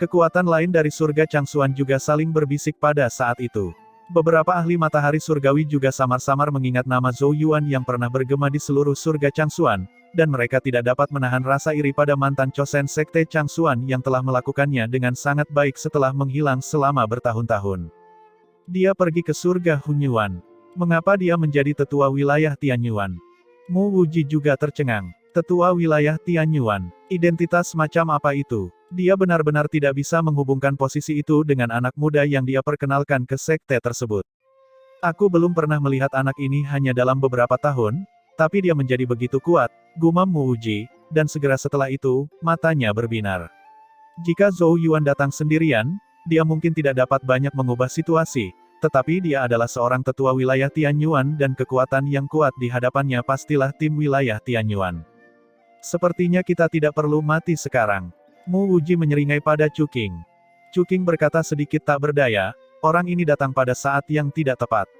Kekuatan lain dari surga Changsuan juga saling berbisik pada saat itu. Beberapa ahli matahari surgawi juga samar-samar mengingat nama Zhou Yuan yang pernah bergema di seluruh surga Changsuan, dan mereka tidak dapat menahan rasa iri pada mantan Chosen Sekte Changsuan yang telah melakukannya dengan sangat baik setelah menghilang selama bertahun-tahun. Dia pergi ke surga Hunyuan. Mengapa dia menjadi tetua wilayah Tianyuan? Mu Wuji juga tercengang. Tetua wilayah Tianyuan. Identitas macam apa itu? Dia benar-benar tidak bisa menghubungkan posisi itu dengan anak muda yang dia perkenalkan ke sekte tersebut. Aku belum pernah melihat anak ini hanya dalam beberapa tahun, tapi dia menjadi begitu kuat, gumam Mu Wuji, dan segera setelah itu, matanya berbinar. Jika Zhou Yuan datang sendirian, dia mungkin tidak dapat banyak mengubah situasi, tetapi dia adalah seorang tetua wilayah Tianyuan dan kekuatan yang kuat di hadapannya pastilah tim wilayah Tianyuan. Sepertinya kita tidak perlu mati sekarang. Mu Wuji menyeringai pada Chu Qing. Chu Qing berkata sedikit tak berdaya, orang ini datang pada saat yang tidak tepat.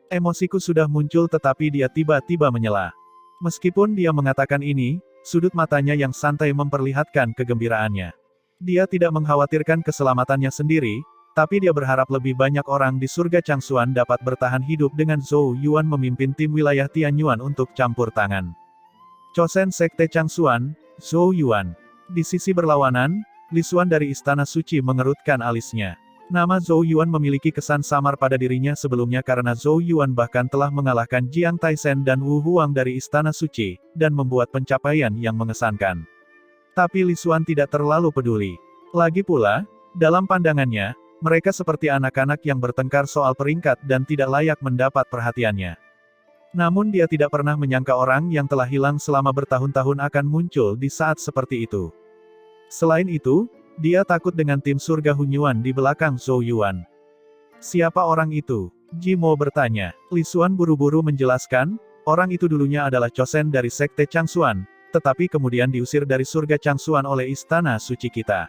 Emosiku sudah muncul tetapi dia tiba-tiba menyela. Meskipun dia mengatakan ini, sudut matanya yang santai memperlihatkan kegembiraannya. Dia tidak mengkhawatirkan keselamatannya sendiri, tapi dia berharap lebih banyak orang di surga Changsuan dapat bertahan hidup dengan Zhou Yuan memimpin tim wilayah Tianyuan untuk campur tangan. Chosen Sekte Changsuan, Zhou Yuan. Di sisi berlawanan, Li Xuan dari Istana Suci mengerutkan alisnya. Nama Zhou Yuan memiliki kesan samar pada dirinya sebelumnya karena Zhou Yuan bahkan telah mengalahkan Jiang Taisen dan Wu Huang dari Istana Suci, dan membuat pencapaian yang mengesankan. Tapi Li Xuan tidak terlalu peduli. Lagi pula, dalam pandangannya, mereka seperti anak-anak yang bertengkar soal peringkat dan tidak layak mendapat perhatiannya. Namun dia tidak pernah menyangka orang yang telah hilang selama bertahun-tahun akan muncul di saat seperti itu. Selain itu, dia takut dengan tim surga Hunyuan di belakang Zhou Yuan. Siapa orang itu? Ji Mo bertanya. Li Xuan buru-buru menjelaskan, orang itu dulunya adalah Chosen dari Sekte Changsuan, tetapi kemudian diusir dari surga Changsuan oleh Istana Suci kita.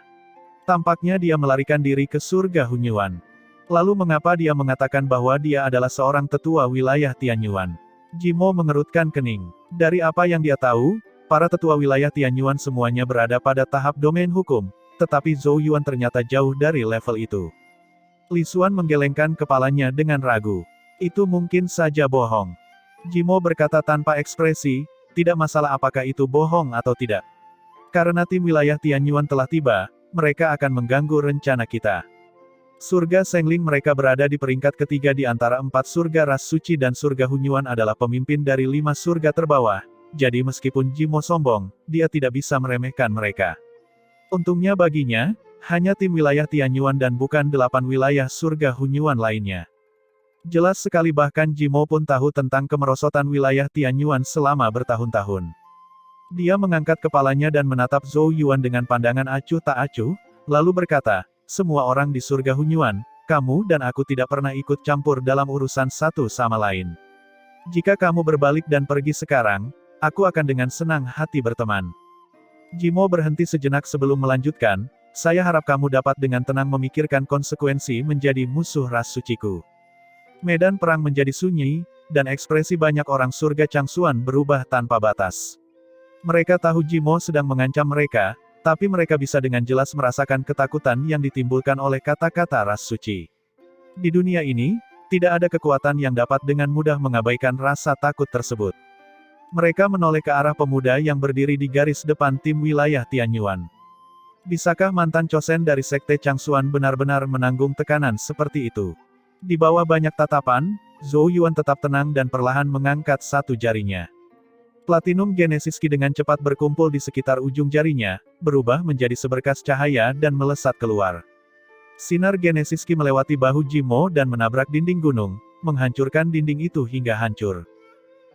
Tampaknya dia melarikan diri ke surga Hunyuan. Lalu mengapa dia mengatakan bahwa dia adalah seorang tetua wilayah Tianyuan? Ji Mo mengerutkan kening. Dari apa yang dia tahu, para tetua wilayah Tianyuan semuanya berada pada tahap domain hukum, tetapi Zhou Yuan ternyata jauh dari level itu. Li Xuan menggelengkan kepalanya dengan ragu. Itu mungkin saja bohong. Ji Mo berkata tanpa ekspresi, tidak masalah apakah itu bohong atau tidak. Karena tim wilayah Tianyuan telah tiba, mereka akan mengganggu rencana kita. Surga Sengling mereka berada di peringkat ketiga di antara 4 surga ras suci dan surga Hunyuan adalah pemimpin dari 5 surga terbawah, jadi meskipun Ji Mo sombong, dia tidak bisa meremehkan mereka. Untungnya baginya, hanya tim wilayah Tianyuan dan bukan 8 wilayah surga Hunyuan lainnya. Jelas sekali bahkan Ji Mo pun tahu tentang kemerosotan wilayah Tianyuan selama bertahun-tahun. Dia mengangkat kepalanya dan menatap Zhou Yuan dengan pandangan acuh tak acuh, lalu berkata, semua orang di surga Hunyuan, kamu dan aku tidak pernah ikut campur dalam urusan satu sama lain. Jika kamu berbalik dan pergi sekarang, aku akan dengan senang hati berteman. Ji Mo berhenti sejenak sebelum melanjutkan, saya harap kamu dapat dengan tenang memikirkan konsekuensi menjadi musuh ras suciku. Medan perang menjadi sunyi, dan ekspresi banyak orang surga Changsuan berubah tanpa batas. Mereka tahu Ji Mo sedang mengancam mereka, tapi mereka bisa dengan jelas merasakan ketakutan yang ditimbulkan oleh kata-kata ras suci. Di dunia ini, tidak ada kekuatan yang dapat dengan mudah mengabaikan rasa takut tersebut. Mereka menoleh ke arah pemuda yang berdiri di garis depan tim wilayah Tianyuan. Bisakah mantan Chosen dari Sekte Changsuan benar-benar menanggung tekanan seperti itu? Di bawah banyak tatapan, Zhou Yuan tetap tenang dan perlahan mengangkat satu jarinya. Platinum Genesis Ki dengan cepat berkumpul di sekitar ujung jarinya, berubah menjadi seberkas cahaya dan melesat keluar. Sinar Genesis Ki melewati bahu Ji Mo dan menabrak dinding gunung, menghancurkan dinding itu hingga hancur.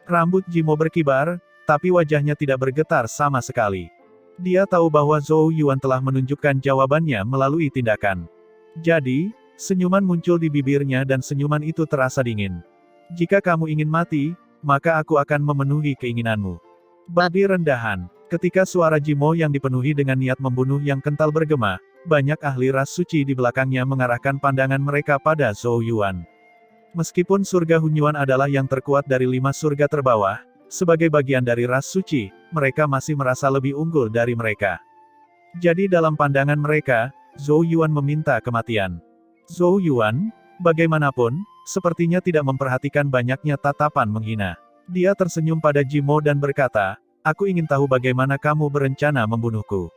Rambut Ji Mo berkibar, tapi wajahnya tidak bergetar sama sekali. Dia tahu bahwa Zhou Yuan telah menunjukkan jawabannya melalui tindakan. Jadi, senyuman muncul di bibirnya dan senyuman itu terasa dingin. Jika kamu ingin mati, maka aku akan memenuhi keinginanmu. Babi rendahan. Ketika suara Jimo yang dipenuhi dengan niat membunuh yang kental bergema, banyak ahli ras suci di belakangnya mengarahkan pandangan mereka pada Zhou Yuan. Meskipun surga Hunyuan adalah yang terkuat dari 5 surga terbawah, sebagai bagian dari ras suci, mereka masih merasa lebih unggul dari mereka. Jadi dalam pandangan mereka, Zhou Yuan meminta kematian. Zhou Yuan, bagaimanapun, sepertinya tidak memperhatikan banyaknya tatapan menghina. Dia tersenyum pada Jimo dan berkata, "Aku ingin tahu bagaimana kamu berencana membunuhku.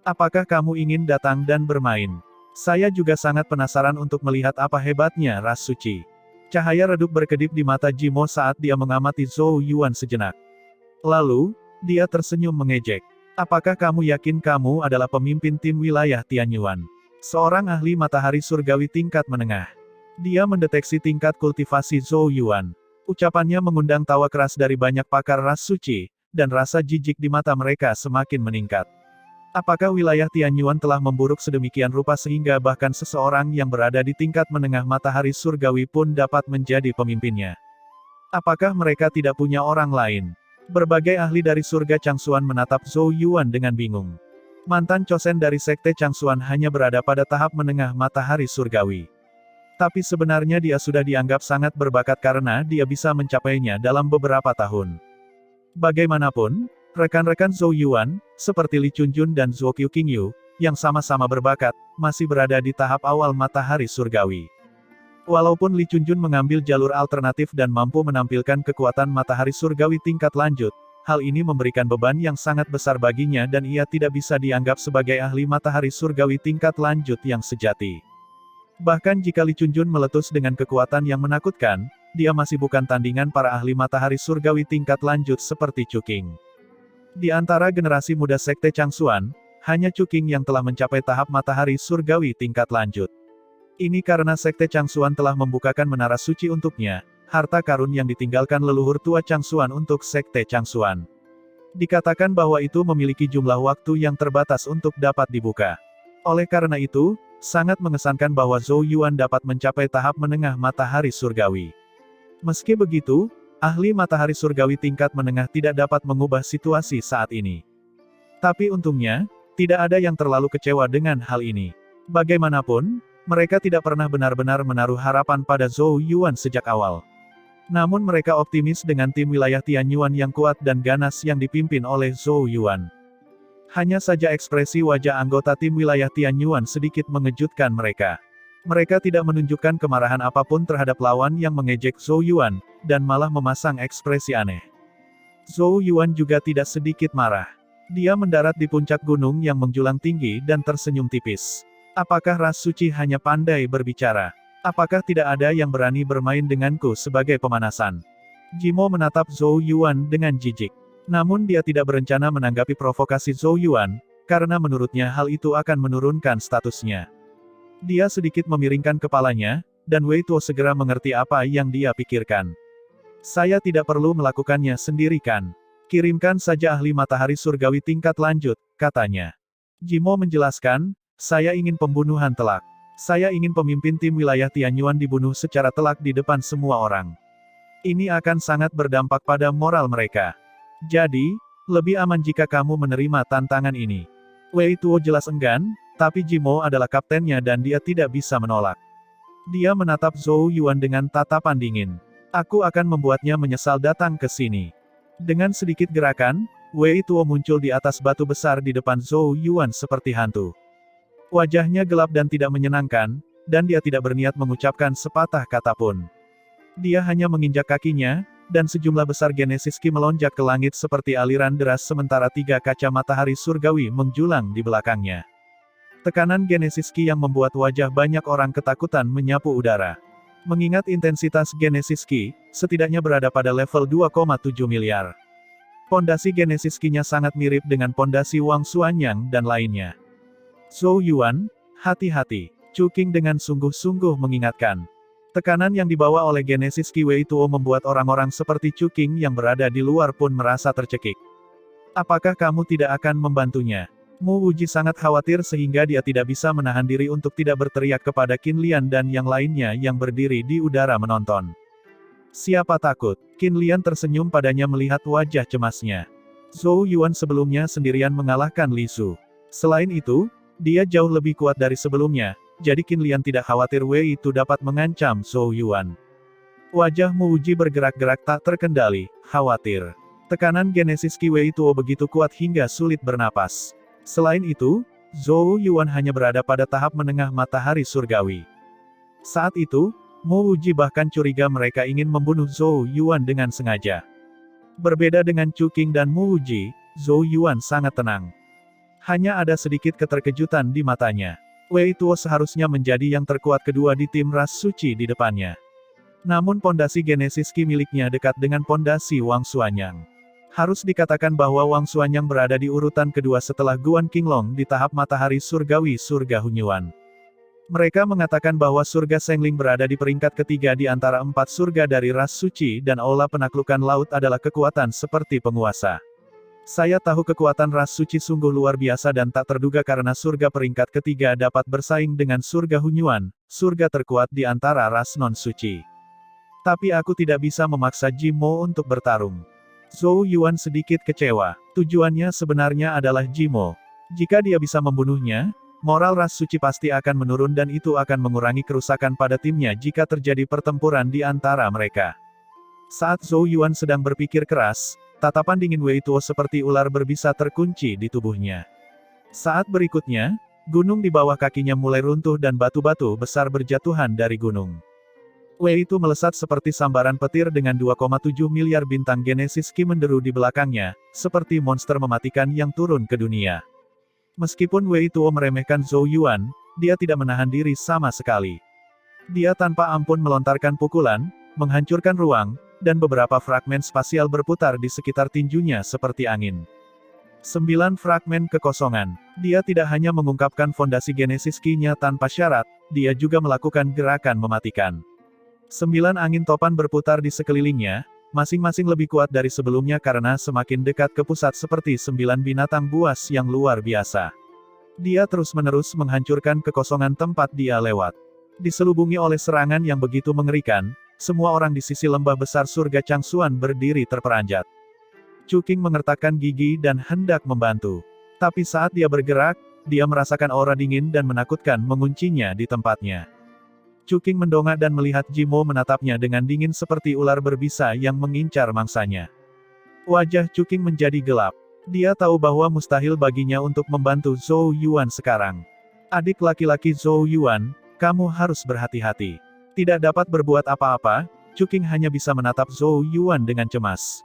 Apakah kamu ingin datang dan bermain? Saya juga sangat penasaran untuk melihat apa hebatnya ras suci." Cahaya redup berkedip di mata Jimo saat dia mengamati Zhou Yuan sejenak. Lalu, dia tersenyum mengejek. "Apakah kamu yakin kamu adalah pemimpin tim wilayah Tianyuan? Seorang ahli matahari surgawi tingkat menengah." Dia mendeteksi tingkat kultivasi Zhou Yuan. Ucapannya mengundang tawa keras dari banyak pakar ras suci, dan rasa jijik di mata mereka semakin meningkat. Apakah wilayah Tianyuan telah memburuk sedemikian rupa sehingga bahkan seseorang yang berada di tingkat menengah matahari surgawi pun dapat menjadi pemimpinnya? Apakah mereka tidak punya orang lain? Berbagai ahli dari surga Changsuan menatap Zhou Yuan dengan bingung. Mantan Chosen dari sekte Changsuan hanya berada pada tahap menengah matahari surgawi. Tapi sebenarnya dia sudah dianggap sangat berbakat karena dia bisa mencapainya dalam beberapa tahun. Bagaimanapun, rekan-rekan Zhou Yuan, seperti Li Chunjun dan Zhuo Qingyu, yang sama-sama berbakat, masih berada di tahap awal matahari surgawi. Walaupun Li Chunjun mengambil jalur alternatif dan mampu menampilkan kekuatan matahari surgawi tingkat lanjut, hal ini memberikan beban yang sangat besar baginya dan ia tidak bisa dianggap sebagai ahli matahari surgawi tingkat lanjut yang sejati. Bahkan jika Li Chunjun meletus dengan kekuatan yang menakutkan, dia masih bukan tandingan para ahli matahari surgawi tingkat lanjut seperti Chu Qing. Di antara generasi muda sekte Changsuan, hanya Chu Qing yang telah mencapai tahap matahari surgawi tingkat lanjut. Ini karena sekte Changsuan telah membukakan menara suci untuknya, harta karun yang ditinggalkan leluhur tua Changsuan untuk sekte Changsuan. Dikatakan bahwa itu memiliki jumlah waktu yang terbatas untuk dapat dibuka. Oleh karena itu, sangat mengesankan bahwa Zhou Yuan dapat mencapai tahap menengah matahari surgawi. Meski begitu, ahli matahari surgawi tingkat menengah tidak dapat mengubah situasi saat ini. Tapi untungnya, tidak ada yang terlalu kecewa dengan hal ini. Bagaimanapun, mereka tidak pernah benar-benar menaruh harapan pada Zhou Yuan sejak awal. Namun mereka optimis dengan tim wilayah Tianyuan yang kuat dan ganas yang dipimpin oleh Zhou Yuan. Hanya saja ekspresi wajah anggota tim wilayah Tianyuan sedikit mengejutkan mereka. Mereka tidak menunjukkan kemarahan apapun terhadap lawan yang mengejek Zhou Yuan, dan malah memasang ekspresi aneh. Zhou Yuan juga tidak sedikit marah. Dia mendarat di puncak gunung yang menjulang tinggi dan tersenyum tipis. Apakah ras suci hanya pandai berbicara? Apakah tidak ada yang berani bermain denganku sebagai pemanasan? Jimo menatap Zhou Yuan dengan jijik. Namun dia tidak berencana menanggapi provokasi Zhou Yuan, karena menurutnya hal itu akan menurunkan statusnya. Dia sedikit memiringkan kepalanya, dan Wei Tuo segera mengerti apa yang dia pikirkan. "Saya tidak perlu melakukannya sendiri kan? Kirimkan saja ahli matahari surgawi tingkat lanjut," katanya. Jimo menjelaskan, "Saya ingin pembunuhan telak. Saya ingin pemimpin tim wilayah Tianyuan dibunuh secara telak di depan semua orang. Ini akan sangat berdampak pada moral mereka. Jadi, lebih aman jika kamu menerima tantangan ini." Wei Tuo jelas enggan, tapi Jimo adalah kaptennya dan dia tidak bisa menolak. Dia menatap Zhou Yuan dengan tatapan dingin. "Aku akan membuatnya menyesal datang ke sini." Dengan sedikit gerakan, Wei Tuo muncul di atas batu besar di depan Zhou Yuan seperti hantu. Wajahnya gelap dan tidak menyenangkan, dan dia tidak berniat mengucapkan sepatah kata pun. Dia hanya menginjak kakinya, dan sejumlah besar Genesis Ki melonjak ke langit seperti aliran deras sementara 3 kaca matahari surgawi menjulang di belakangnya. Tekanan Genesis Ki yang membuat wajah banyak orang ketakutan menyapu udara. Mengingat intensitas Genesis Ki, setidaknya berada pada level 2,7 miliar. Pondasi Genesis Ki-nya sangat mirip dengan pondasi Wang Xuanyang dan lainnya. "Zhou Yuan, hati-hati," Chu Qing dengan sungguh-sungguh mengingatkan. Tekanan yang dibawa oleh Genesis Ki Wei Tuo membuat orang-orang seperti Chu Qing yang berada di luar pun merasa tercekik. "Apakah kamu tidak akan membantunya?" Mu Wuji sangat khawatir sehingga dia tidak bisa menahan diri untuk tidak berteriak kepada Qin Lian dan yang lainnya yang berdiri di udara menonton. Siapa takut? Qin Lian tersenyum padanya melihat wajah cemasnya. Zhou Yuan sebelumnya sendirian mengalahkan Li Su. Selain itu, dia jauh lebih kuat dari sebelumnya, jadi Qin Lian tidak khawatir Wei itu dapat mengancam Zhou Yuan. Wajah Mu Wuji bergerak-gerak tak terkendali, khawatir. Tekanan genesis Qi Wei Tuo begitu kuat hingga sulit bernapas. Selain itu, Zhou Yuan hanya berada pada tahap menengah matahari surgawi. Saat itu, Mu Wuji bahkan curiga mereka ingin membunuh Zhou Yuan dengan sengaja. Berbeda dengan Chu Qing dan Mu Wuji, Zhou Yuan sangat tenang. Hanya ada sedikit keterkejutan di matanya. Wei Tuo seharusnya menjadi yang terkuat kedua di tim ras suci di depannya. Namun pondasi genesis Qi miliknya dekat dengan pondasi Wang Xuanyang. Harus dikatakan bahwa Wang Xuanyang berada di urutan kedua setelah Guan Qinglong di tahap matahari surgawi surga Hunyuan. Mereka mengatakan bahwa surga Sengling berada di peringkat ketiga di antara 4 surga dari ras suci dan aula penaklukan laut adalah kekuatan seperti penguasa. Saya tahu kekuatan ras suci sungguh luar biasa dan tak terduga karena surga peringkat ketiga dapat bersaing dengan surga Hunyuan, surga terkuat di antara ras non-suci. Tapi aku tidak bisa memaksa Jimo untuk bertarung. Zhou Yuan sedikit kecewa. Tujuannya sebenarnya adalah Jimo. Jika dia bisa membunuhnya, moral ras suci pasti akan menurun dan itu akan mengurangi kerusakan pada timnya jika terjadi pertempuran di antara mereka. Saat Zhou Yuan sedang berpikir keras, tatapan dingin Wei Tuo seperti ular berbisa terkunci di tubuhnya. Saat berikutnya, gunung di bawah kakinya mulai runtuh dan batu-batu besar berjatuhan dari gunung. Wei itu melesat seperti sambaran petir dengan 2,7 miliar bintang genesis Qi menderu di belakangnya, seperti monster mematikan yang turun ke dunia. Meskipun Wei Tuo meremehkan Zhou Yuan, dia tidak menahan diri sama sekali. Dia tanpa ampun melontarkan pukulan, menghancurkan ruang, dan beberapa fragmen spasial berputar di sekitar tinjunya seperti angin. 9 fragmen kekosongan. Dia tidak hanya mengungkapkan fondasi genesis Qi-nya tanpa syarat, dia juga melakukan gerakan mematikan. 9 angin topan berputar di sekelilingnya, masing-masing lebih kuat dari sebelumnya karena semakin dekat ke pusat seperti 9 binatang buas yang luar biasa. Dia terus-menerus menghancurkan kekosongan tempat dia lewat. Diselubungi oleh serangan yang begitu mengerikan, semua orang di sisi lembah besar surga Changsuan berdiri terperanjat. Chu Qing mengertakkan gigi dan hendak membantu. Tapi saat dia bergerak, dia merasakan aura dingin dan menakutkan menguncinya di tempatnya. Chu Qing mendongak dan melihat Jimo menatapnya dengan dingin seperti ular berbisa yang mengincar mangsanya. Wajah Chu Qing menjadi gelap. Dia tahu bahwa mustahil baginya untuk membantu Zhou Yuan sekarang. Adik laki-laki Zhou Yuan, kamu harus berhati-hati. Tidak dapat berbuat apa-apa, Chu Qing hanya bisa menatap Zhou Yuan dengan cemas.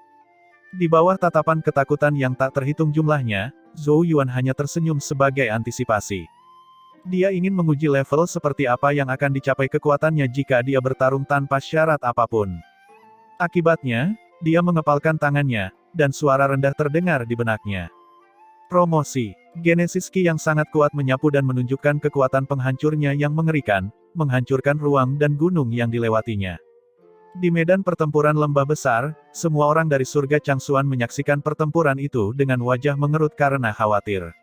Di bawah tatapan ketakutan yang tak terhitung jumlahnya, Zhou Yuan hanya tersenyum sebagai antisipasi. Dia ingin menguji level seperti apa yang akan dicapai kekuatannya jika dia bertarung tanpa syarat apapun. Akibatnya, dia mengepalkan tangannya, dan suara rendah terdengar di benaknya. Promosi. Genesis Qi yang sangat kuat menyapu dan menunjukkan kekuatan penghancurnya yang mengerikan, menghancurkan ruang dan gunung yang dilewatinya. Di medan pertempuran lembah besar, semua orang dari surga Changsuan menyaksikan pertempuran itu dengan wajah mengerut karena khawatir.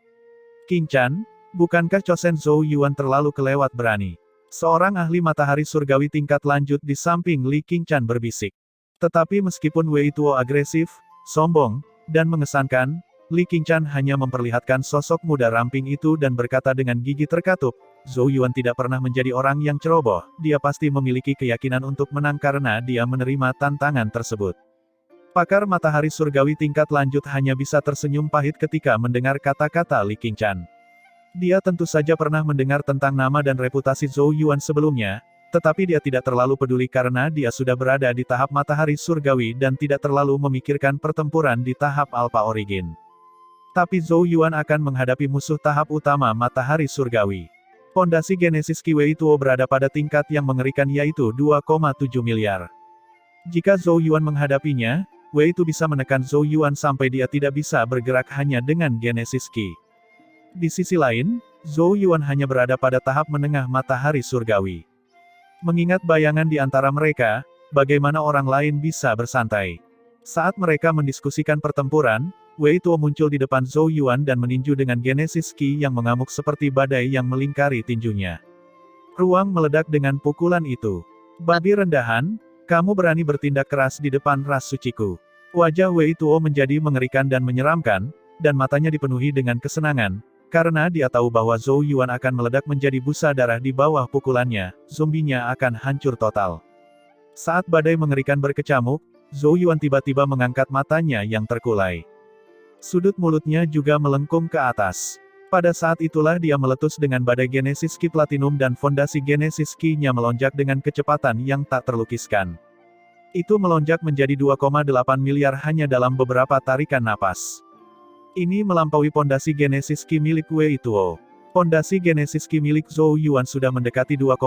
Qing Chan, bukankah Chosen Zhou Yuan terlalu kelewat berani? Seorang ahli matahari surgawi tingkat lanjut di samping Li Qingchan berbisik. Tetapi meskipun Wei Tuo agresif, sombong, dan mengesankan, Li Qingchan hanya memperlihatkan sosok muda ramping itu dan berkata dengan gigi terkatup, Zhou Yuan tidak pernah menjadi orang yang ceroboh, dia pasti memiliki keyakinan untuk menang karena dia menerima tantangan tersebut. Pakar matahari surgawi tingkat lanjut hanya bisa tersenyum pahit ketika mendengar kata-kata Li Qingchan. Dia tentu saja pernah mendengar tentang nama dan reputasi Zhou Yuan sebelumnya, tetapi dia tidak terlalu peduli karena dia sudah berada di tahap matahari surgawi dan tidak terlalu memikirkan pertempuran di tahap Alpha Origin. Tapi Zhou Yuan akan menghadapi musuh tahap utama matahari surgawi. Pondasi genesis Qi Wei Tuo berada pada tingkat yang mengerikan yaitu 2,7 miliar. Jika Zhou Yuan menghadapinya, Wei itu bisa menekan Zhou Yuan sampai dia tidak bisa bergerak hanya dengan genesis Qi. Di sisi lain, Zhou Yuan hanya berada pada tahap menengah matahari surgawi. Mengingat bayangan di antara mereka, bagaimana orang lain bisa bersantai? Saat mereka mendiskusikan pertempuran, Wei Tuo muncul di depan Zhou Yuan dan meninju dengan Genesis Ki yang mengamuk seperti badai yang melingkari tinjunya. Ruang meledak dengan pukulan itu. Babi rendahan, kamu berani bertindak keras di depan ras suciku. Wajah Wei Tuo menjadi mengerikan dan menyeramkan, dan matanya dipenuhi dengan kesenangan, karena dia tahu bahwa Zhou Yuan akan meledak menjadi busa darah di bawah pukulannya, zombinya akan hancur total. Saat badai mengerikan berkecamuk, Zhou Yuan tiba-tiba mengangkat matanya yang terkulai. Sudut mulutnya juga melengkung ke atas. Pada saat itulah dia meletus dengan badai Genesis Ki Platinum dan fondasi Genesis Ki-nya melonjak dengan kecepatan yang tak terlukiskan. Itu melonjak menjadi 2,8 miliar hanya dalam beberapa tarikan napas. Ini melampaui pondasi Genesis Ki milik Wei Tuo. Pondasi Genesis Ki milik Zhou Yuan sudah mendekati 2,1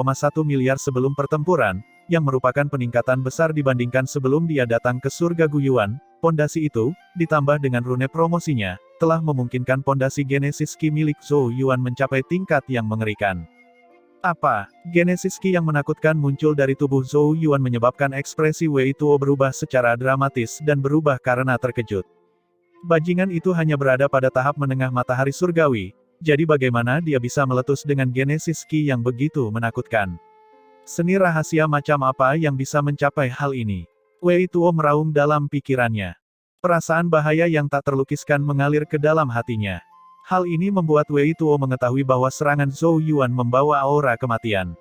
miliar sebelum pertempuran, yang merupakan peningkatan besar dibandingkan sebelum dia datang ke surga Guyuan. Pondasi itu, ditambah dengan rune promosinya, telah memungkinkan pondasi Genesis Ki milik Zhou Yuan mencapai tingkat yang mengerikan. Apa? Genesis Ki yang menakutkan muncul dari tubuh Zhou Yuan menyebabkan ekspresi Wei Tuo berubah secara dramatis dan berubah karena terkejut. Bajingan itu hanya berada pada tahap menengah matahari surgawi, jadi bagaimana dia bisa meletus dengan Genesis Ki yang begitu menakutkan? Seni rahasia macam apa yang bisa mencapai hal ini? Wei Tuo meraung dalam pikirannya. Perasaan bahaya yang tak terlukiskan mengalir ke dalam hatinya. Hal ini membuat Wei Tuo mengetahui bahwa serangan Zhou Yuan membawa aura kematian.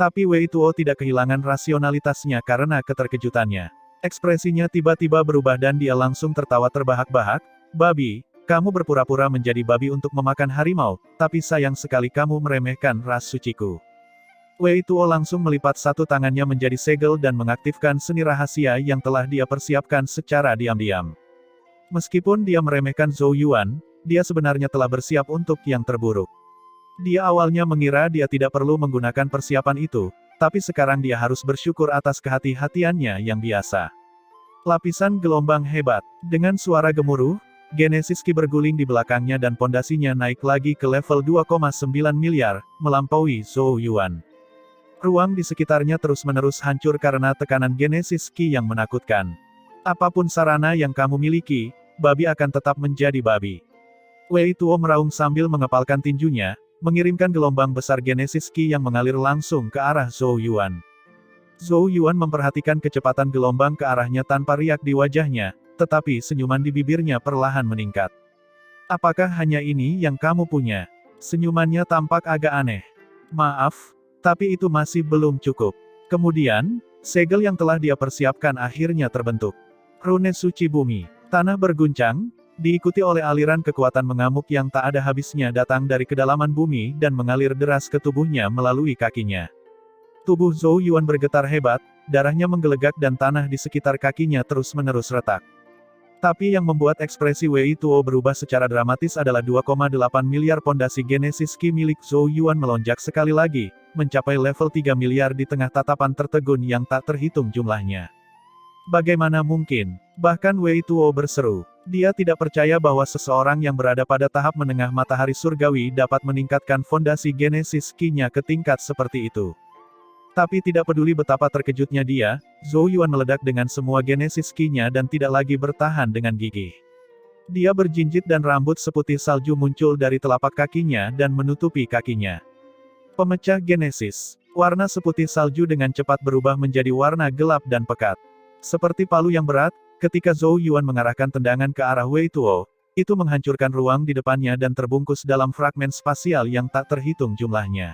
Tapi Wei Tuo tidak kehilangan rasionalitasnya karena keterkejutannya. Ekspresinya tiba-tiba berubah dan dia langsung tertawa terbahak-bahak. Babi, kamu berpura-pura menjadi babi untuk memakan harimau, tapi sayang sekali kamu meremehkan ras suciku. Wei Tuo langsung melipat satu tangannya menjadi segel dan mengaktifkan seni rahasia yang telah dia persiapkan secara diam-diam. Meskipun dia meremehkan Zhou Yuan, dia sebenarnya telah bersiap untuk yang terburuk. Dia awalnya mengira dia tidak perlu menggunakan persiapan itu, tapi sekarang dia harus bersyukur atas kehati-hatiannya yang biasa. Lapisan gelombang hebat. Dengan suara gemuruh, Genesis Ki berguling di belakangnya dan pondasinya naik lagi ke level 2,9 miliar, melampaui Zhou Yuan. Ruang di sekitarnya terus-menerus hancur karena tekanan Genesis Ki yang menakutkan. Apapun sarana yang kamu miliki, babi akan tetap menjadi babi. Wei Tuo meraung sambil mengepalkan tinjunya, mengirimkan gelombang besar Genesis Ki yang mengalir langsung ke arah Zhou Yuan. Zhou Yuan memperhatikan kecepatan gelombang ke arahnya tanpa riak di wajahnya, tetapi senyuman di bibirnya perlahan meningkat. Apakah hanya ini yang kamu punya? Senyumannya tampak agak aneh. Maaf, tapi itu masih belum cukup. Kemudian, segel yang telah dia persiapkan akhirnya terbentuk. Rune suci bumi. Tanah berguncang, diikuti oleh aliran kekuatan mengamuk yang tak ada habisnya datang dari kedalaman bumi dan mengalir deras ke tubuhnya melalui kakinya. Tubuh Zhou Yuan bergetar hebat, darahnya menggelegak dan tanah di sekitar kakinya terus-menerus retak. Tapi yang membuat ekspresi Wei Tuo berubah secara dramatis adalah 2,8 miliar pondasi Genesis Ki milik Zhou Yuan melonjak sekali lagi, mencapai level 3 miliar di tengah tatapan tertegun yang tak terhitung jumlahnya. Bagaimana mungkin? Bahkan Wei Tuo berseru. Dia tidak percaya bahwa seseorang yang berada pada tahap menengah matahari surgawi dapat meningkatkan fondasi Genesis Ki-nya ke tingkat seperti itu. Tapi tidak peduli betapa terkejutnya dia, Zhou Yuan meledak dengan semua Genesis Ki-nya dan tidak lagi bertahan dengan gigih. Dia berjinjit dan rambut seputih salju muncul dari telapak kakinya dan menutupi kakinya. Pemecah Genesis. Warna seputih salju dengan cepat berubah menjadi warna gelap dan pekat. Seperti palu yang berat, ketika Zhou Yuan mengarahkan tendangan ke arah Wei Tuo, itu menghancurkan ruang di depannya dan terbungkus dalam fragmen spasial yang tak terhitung jumlahnya.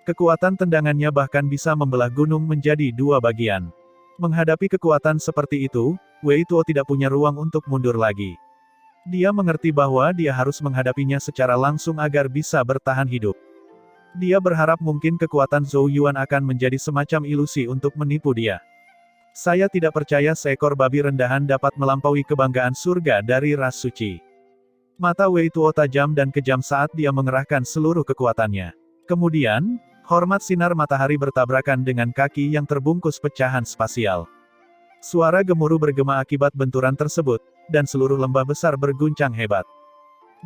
Kekuatan tendangannya bahkan bisa membelah gunung menjadi dua bagian. Menghadapi kekuatan seperti itu, Wei Tuo tidak punya ruang untuk mundur lagi. Dia mengerti bahwa dia harus menghadapinya secara langsung agar bisa bertahan hidup. Dia berharap mungkin kekuatan Zhou Yuan akan menjadi semacam ilusi untuk menipu dia. Saya tidak percaya seekor babi rendahan dapat melampaui kebanggaan surga dari ras suci. Mata Wei Tuo tajam dan kejam saat dia mengerahkan seluruh kekuatannya. Kemudian, hormat sinar matahari bertabrakan dengan kaki yang terbungkus pecahan spasial. Suara gemuruh bergema akibat benturan tersebut, dan seluruh lembah besar berguncang hebat.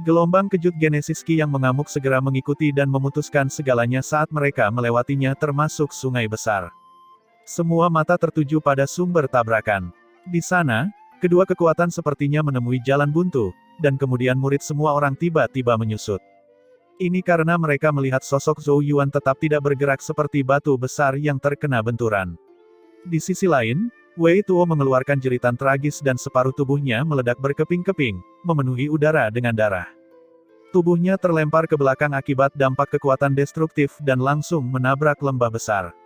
Gelombang kejut Genesis Ki yang mengamuk segera mengikuti dan memutuskan segalanya saat mereka melewatinya termasuk sungai besar. Semua mata tertuju pada sumber tabrakan. Di sana, Kedua kekuatan sepertinya menemui jalan buntu, dan kemudian murid semua orang tiba-tiba menyusut. Ini karena mereka melihat sosok Zhou Yuan tetap tidak bergerak seperti batu besar yang terkena benturan. Di sisi lain, Wei Tuo mengeluarkan jeritan tragis dan separuh tubuhnya meledak berkeping-keping, memenuhi udara dengan darah. Tubuhnya terlempar ke belakang akibat dampak kekuatan destruktif dan langsung menabrak lembah besar.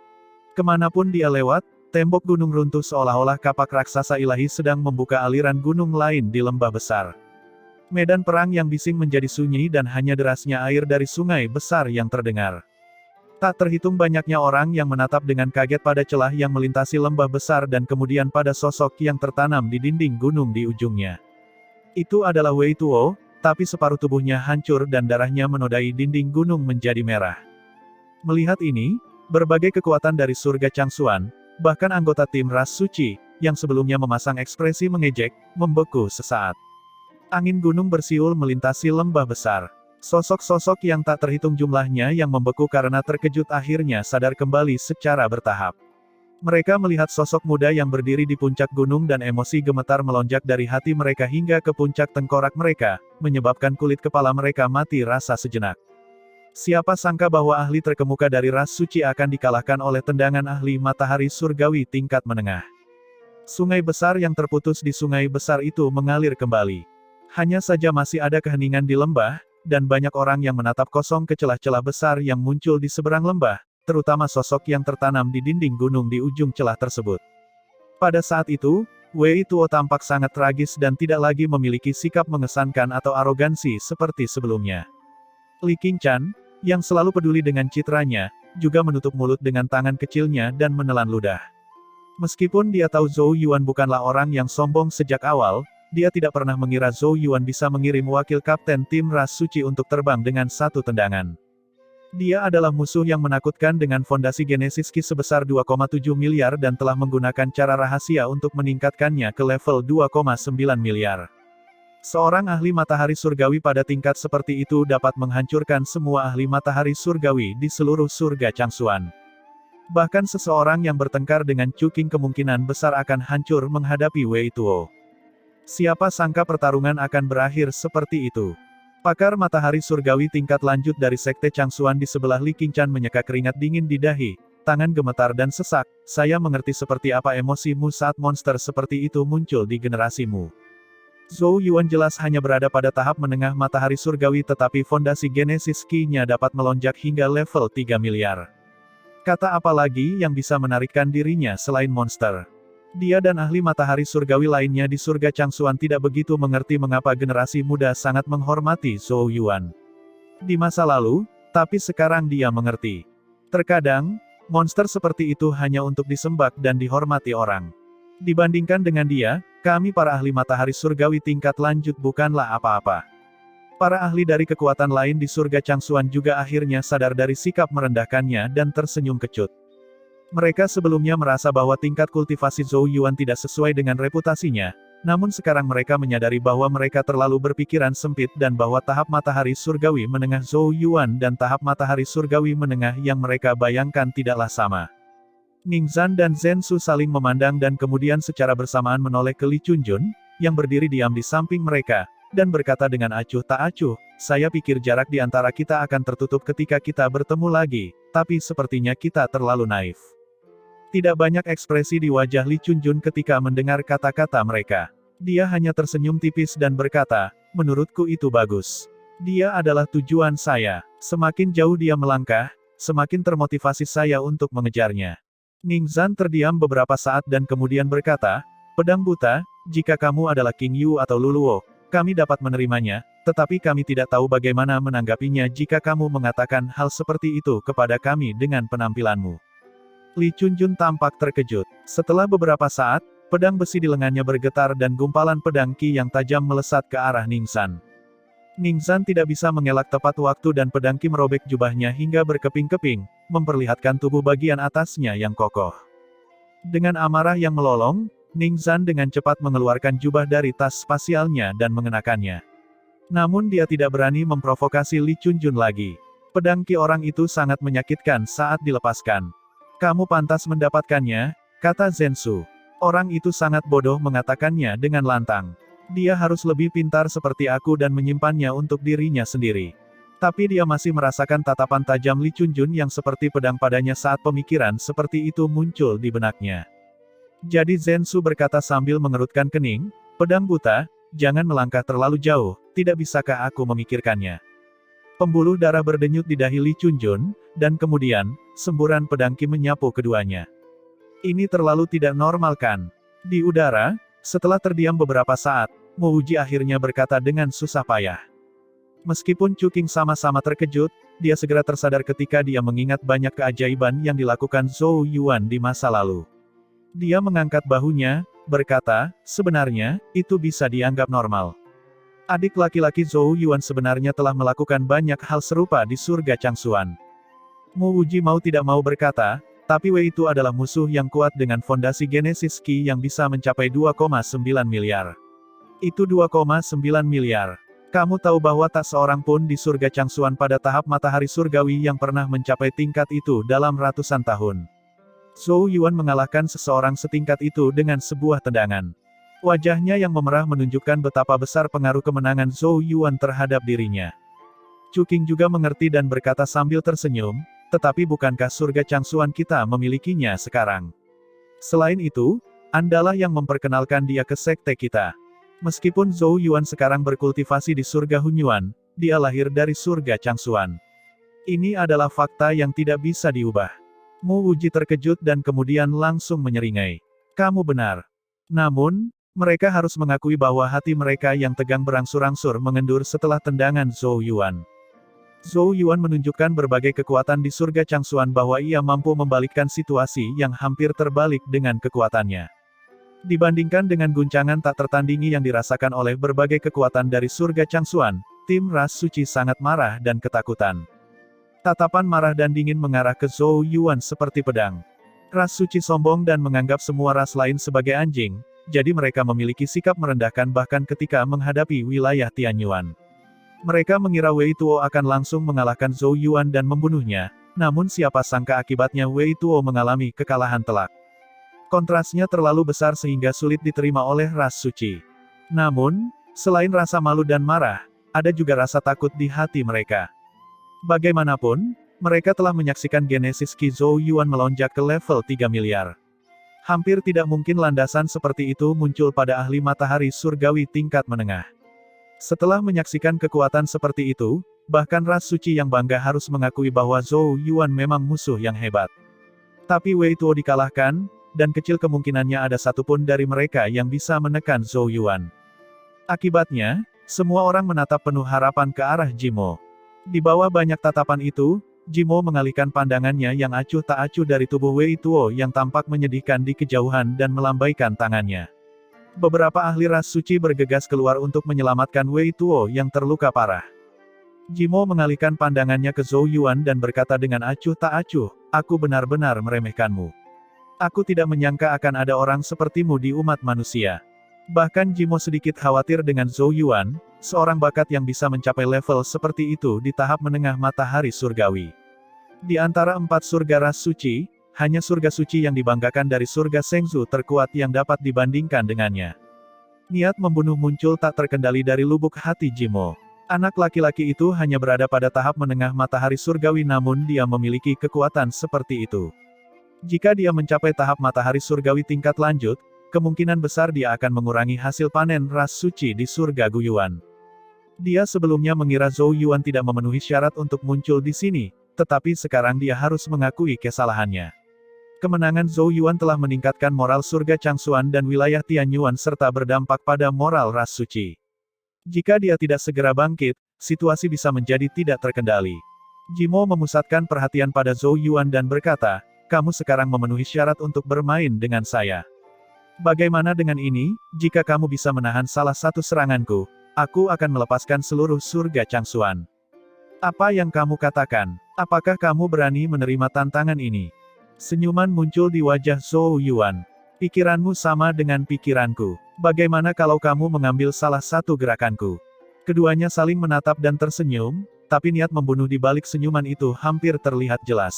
Kemanapun dia lewat, tembok gunung runtuh seolah-olah kapak raksasa ilahi sedang membuka aliran gunung lain di lembah besar. Medan perang yang bising menjadi sunyi dan hanya derasnya air dari sungai besar yang terdengar. Tak terhitung banyaknya orang yang menatap dengan kaget pada celah yang melintasi lembah besar dan kemudian pada sosok yang tertanam di dinding gunung di ujungnya. Itu adalah Wei Tuo, tapi separuh tubuhnya hancur dan darahnya menodai dinding gunung menjadi merah. Melihat ini, berbagai kekuatan dari surga Changxuan, bahkan anggota tim ras suci, yang sebelumnya memasang ekspresi mengejek, membeku sesaat. Angin gunung bersiul melintasi lembah besar. Sosok-sosok yang tak terhitung jumlahnya yang membeku karena terkejut akhirnya sadar kembali secara bertahap. Mereka melihat sosok muda yang berdiri di puncak gunung dan emosi gemetar melonjak dari hati mereka hingga ke puncak tengkorak mereka, menyebabkan kulit kepala mereka mati rasa sejenak. Siapa sangka bahwa ahli terkemuka dari ras suci akan dikalahkan oleh tendangan ahli matahari surgawi tingkat menengah. Sungai besar yang terputus di sungai besar itu mengalir kembali. Hanya saja masih ada keheningan di lembah, dan banyak orang yang menatap kosong ke celah-celah besar yang muncul di seberang lembah, terutama sosok yang tertanam di dinding gunung di ujung celah tersebut. Pada saat itu, Wei Tuo tampak sangat tragis dan tidak lagi memiliki sikap mengesankan atau arogansi seperti sebelumnya. Li Qingshan, yang selalu peduli dengan citranya, juga menutup mulut dengan tangan kecilnya dan menelan ludah. Meskipun dia tahu Zhou Yuan bukanlah orang yang sombong sejak awal, dia tidak pernah mengira Zhou Yuan bisa mengirim wakil kapten tim ras suci untuk terbang dengan satu tendangan. Dia adalah musuh yang menakutkan dengan fondasi Genesis Ki sebesar 2,7 miliar dan telah menggunakan cara rahasia untuk meningkatkannya ke level 2,9 miliar. Seorang ahli matahari surgawi pada tingkat seperti itu dapat menghancurkan semua ahli matahari surgawi di seluruh surga Changxuan. Bahkan seseorang yang bertengkar dengan Chu Qing kemungkinan besar akan hancur menghadapi Wei Tuo. Siapa sangka pertarungan akan berakhir seperti itu. Pakar matahari surgawi tingkat lanjut dari sekte Changxuan di sebelah Li Qingshan menyeka keringat dingin di dahi, tangan gemetar dan sesak. Saya mengerti seperti apa emosimu saat monster seperti itu muncul di generasimu. Zhou Yuan jelas hanya berada pada tahap menengah matahari surgawi tetapi fondasi Genesis Ki-nya dapat melonjak hingga level 3 miliar. Kata apa lagi yang bisa menarikkan dirinya selain monster? Dia dan ahli matahari surgawi lainnya di surga Changxuan tidak begitu mengerti mengapa generasi muda sangat menghormati Zhou Yuan. Di masa lalu, tapi sekarang dia mengerti. Terkadang, monster seperti itu hanya untuk disembah dan dihormati orang. Dibandingkan dengan dia, kami para ahli matahari surgawi tingkat lanjut bukanlah apa-apa. Para ahli dari kekuatan lain di surga Changxuan juga akhirnya sadar dari sikap merendahkannya dan tersenyum kecut. Mereka sebelumnya merasa bahwa tingkat kultivasi Zhou Yuan tidak sesuai dengan reputasinya, namun sekarang mereka menyadari bahwa mereka terlalu berpikiran sempit dan bahwa tahap matahari surgawi menengah Zhou Yuan dan tahap matahari surgawi menengah yang mereka bayangkan tidaklah sama. Ningzhan dan Zhen Su saling memandang dan kemudian secara bersamaan menoleh ke Li Chunjun, yang berdiri diam di samping mereka, dan berkata dengan acuh tak acuh, saya pikir jarak di antara kita akan tertutup ketika kita bertemu lagi, tapi sepertinya kita terlalu naif. Tidak banyak ekspresi di wajah Li Chunjun ketika mendengar kata-kata mereka. Dia hanya tersenyum tipis dan berkata, menurutku itu bagus. Dia adalah tujuan saya. Semakin jauh dia melangkah, semakin termotivasi saya untuk mengejarnya. Ningzhan terdiam beberapa saat dan kemudian berkata, pedang buta, jika kamu adalah King Yu atau Luluo, kami dapat menerimanya, tetapi kami tidak tahu bagaimana menanggapinya jika kamu mengatakan hal seperti itu kepada kami dengan penampilanmu. Li Chunjun tampak terkejut. Setelah beberapa saat, pedang besi di lengannya bergetar dan gumpalan pedang Qi yang tajam melesat ke arah Ningzhan. Ningzhan tidak bisa mengelak tepat waktu dan pedang Qi merobek jubahnya hingga berkeping-keping, memperlihatkan tubuh bagian atasnya yang kokoh. Dengan amarah yang melolong, Ningzhan dengan cepat mengeluarkan jubah dari tas spasialnya dan mengenakannya. Namun dia tidak berani memprovokasi Li Chunjun lagi. Pedang Qi orang itu sangat menyakitkan saat dilepaskan. Kamu pantas mendapatkannya, kata Zhen Su. Orang itu sangat bodoh mengatakannya dengan lantang. Dia harus lebih pintar seperti aku dan menyimpannya untuk dirinya sendiri. Tapi dia masih merasakan tatapan tajam Li Chunjun yang seperti pedang padanya saat pemikiran seperti itu muncul di benaknya. Jadi Zhen Su berkata sambil mengerutkan kening, pedang buta, jangan melangkah terlalu jauh, tidak bisakah aku memikirkannya? Pembuluh darah berdenyut di dahi Li Chunjun, dan kemudian, semburan pedang Qi menyapu keduanya. Ini terlalu tidak normal kan? Di udara, setelah terdiam beberapa saat, Mo Wuji akhirnya berkata dengan susah payah. Meskipun Chu Qing sama-sama terkejut, dia segera tersadar ketika dia mengingat banyak keajaiban yang dilakukan Zhou Yuan di masa lalu. Dia mengangkat bahunya, berkata, sebenarnya, itu bisa dianggap normal. Adik laki-laki Zhou Yuan sebenarnya telah melakukan banyak hal serupa di surga Changsuan. Mo Wuji mau tidak mau berkata, tapi Wei itu adalah musuh yang kuat dengan fondasi Genesis Qi yang bisa mencapai 2,9 miliar. Itu 2,9 miliar. Kamu tahu bahwa tak seorang pun di surga Changsuan pada tahap matahari surgawi yang pernah mencapai tingkat itu dalam ratusan tahun. Zhou Yuan mengalahkan seseorang setingkat itu dengan sebuah tendangan. Wajahnya yang memerah menunjukkan betapa besar pengaruh kemenangan Zhou Yuan terhadap dirinya. Chu Qing juga mengerti dan berkata sambil tersenyum, tetapi bukankah surga Changsuan kita memilikinya sekarang? Selain itu, Andalah yang memperkenalkan dia ke sekte kita. Meskipun Zhou Yuan sekarang berkultivasi di surga Hunyuan, dia lahir dari surga Changsuan. Ini adalah fakta yang tidak bisa diubah. Mo Wuji terkejut dan kemudian langsung menyeringai. Kamu benar. Namun, mereka harus mengakui bahwa hati mereka yang tegang berangsur-angsur mengendur setelah tendangan Zhou Yuan. Zhou Yuan menunjukkan berbagai kekuatan di surga Changsuan bahwa ia mampu membalikkan situasi yang hampir terbalik dengan kekuatannya. Dibandingkan dengan guncangan tak tertandingi yang dirasakan oleh berbagai kekuatan dari surga Changsuan, tim ras suci sangat marah dan ketakutan. Tatapan marah dan dingin mengarah ke Zhou Yuan seperti pedang. Ras suci sombong dan menganggap semua ras lain sebagai anjing, jadi mereka memiliki sikap merendahkan bahkan ketika menghadapi wilayah Tianyuan. Mereka mengira Wei Tuo akan langsung mengalahkan Zhou Yuan dan membunuhnya, namun siapa sangka akibatnya Wei Tuo mengalami kekalahan telak. Kontrasnya terlalu besar sehingga sulit diterima oleh ras suci. Namun, selain rasa malu dan marah, ada juga rasa takut di hati mereka. Bagaimanapun, mereka telah menyaksikan Genesis Qi Zhou Yuan melonjak ke level 3 miliar. Hampir tidak mungkin landasan seperti itu muncul pada ahli matahari surgawi tingkat menengah. Setelah menyaksikan kekuatan seperti itu, bahkan ras suci yang bangga harus mengakui bahwa Zhou Yuan memang musuh yang hebat. Tapi Wei Tuo dikalahkan, dan kecil kemungkinannya ada satupun dari mereka yang bisa menekan Zhou Yuan. Akibatnya, semua orang menatap penuh harapan ke arah Jimo. Di bawah banyak tatapan itu, Jimo mengalihkan pandangannya yang acuh tak acuh dari tubuh Wei Tuo yang tampak menyedihkan di kejauhan dan melambaikan tangannya. Beberapa ahli ras suci bergegas keluar untuk menyelamatkan Wei Tuo yang terluka parah. Jimo mengalihkan pandangannya ke Zhou Yuan dan berkata dengan acuh tak acuh, aku benar-benar meremehkanmu. Aku tidak menyangka akan ada orang sepertimu di umat manusia. Bahkan Jimo sedikit khawatir dengan Zhou Yuan, seorang bakat yang bisa mencapai level seperti itu di tahap menengah matahari surgawi. Di antara 4 surga ras suci, hanya surga suci yang dibanggakan dari surga Shengzu terkuat yang dapat dibandingkan dengannya. Niat membunuh muncul tak terkendali dari lubuk hati Jimo. Anak laki-laki itu hanya berada pada tahap menengah matahari surgawi namun dia memiliki kekuatan seperti itu. Jika dia mencapai tahap matahari surgawi tingkat lanjut, kemungkinan besar dia akan mengurangi hasil panen ras suci di surga Guyuan. Dia sebelumnya mengira Zhou Yuan tidak memenuhi syarat untuk muncul di sini, tetapi sekarang dia harus mengakui kesalahannya. Kemenangan Zhou Yuan telah meningkatkan moral surga Changsuan dan wilayah Tianyuan serta berdampak pada moral ras suci. Jika dia tidak segera bangkit, situasi bisa menjadi tidak terkendali. Jimo memusatkan perhatian pada Zhou Yuan dan berkata, kamu sekarang memenuhi syarat untuk bermain dengan saya. Bagaimana dengan ini, jika kamu bisa menahan salah satu seranganku, aku akan melepaskan seluruh surga Changsuan. Apa yang kamu katakan? Apakah kamu berani menerima tantangan ini? Senyuman muncul di wajah Zhou Yuan. Pikiranmu sama dengan pikiranku. Bagaimana kalau kamu mengambil salah satu gerakanku? Keduanya saling menatap dan tersenyum, tapi niat membunuh di balik senyuman itu hampir terlihat jelas.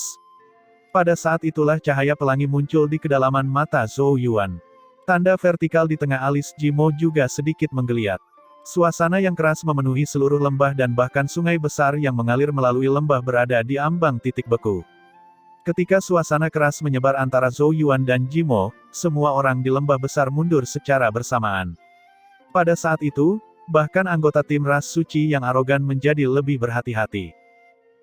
Pada saat itulah cahaya pelangi muncul di kedalaman mata Zhou Yuan. Tanda vertikal di tengah alis Jimo juga sedikit menggeliat. Suasana yang keras memenuhi seluruh lembah dan bahkan sungai besar yang mengalir melalui lembah berada di ambang titik beku. Ketika suasana keras menyebar antara Zhou Yuan dan Jimo, semua orang di lembah besar mundur secara bersamaan. Pada saat itu, bahkan anggota tim ras suci yang arogan menjadi lebih berhati-hati.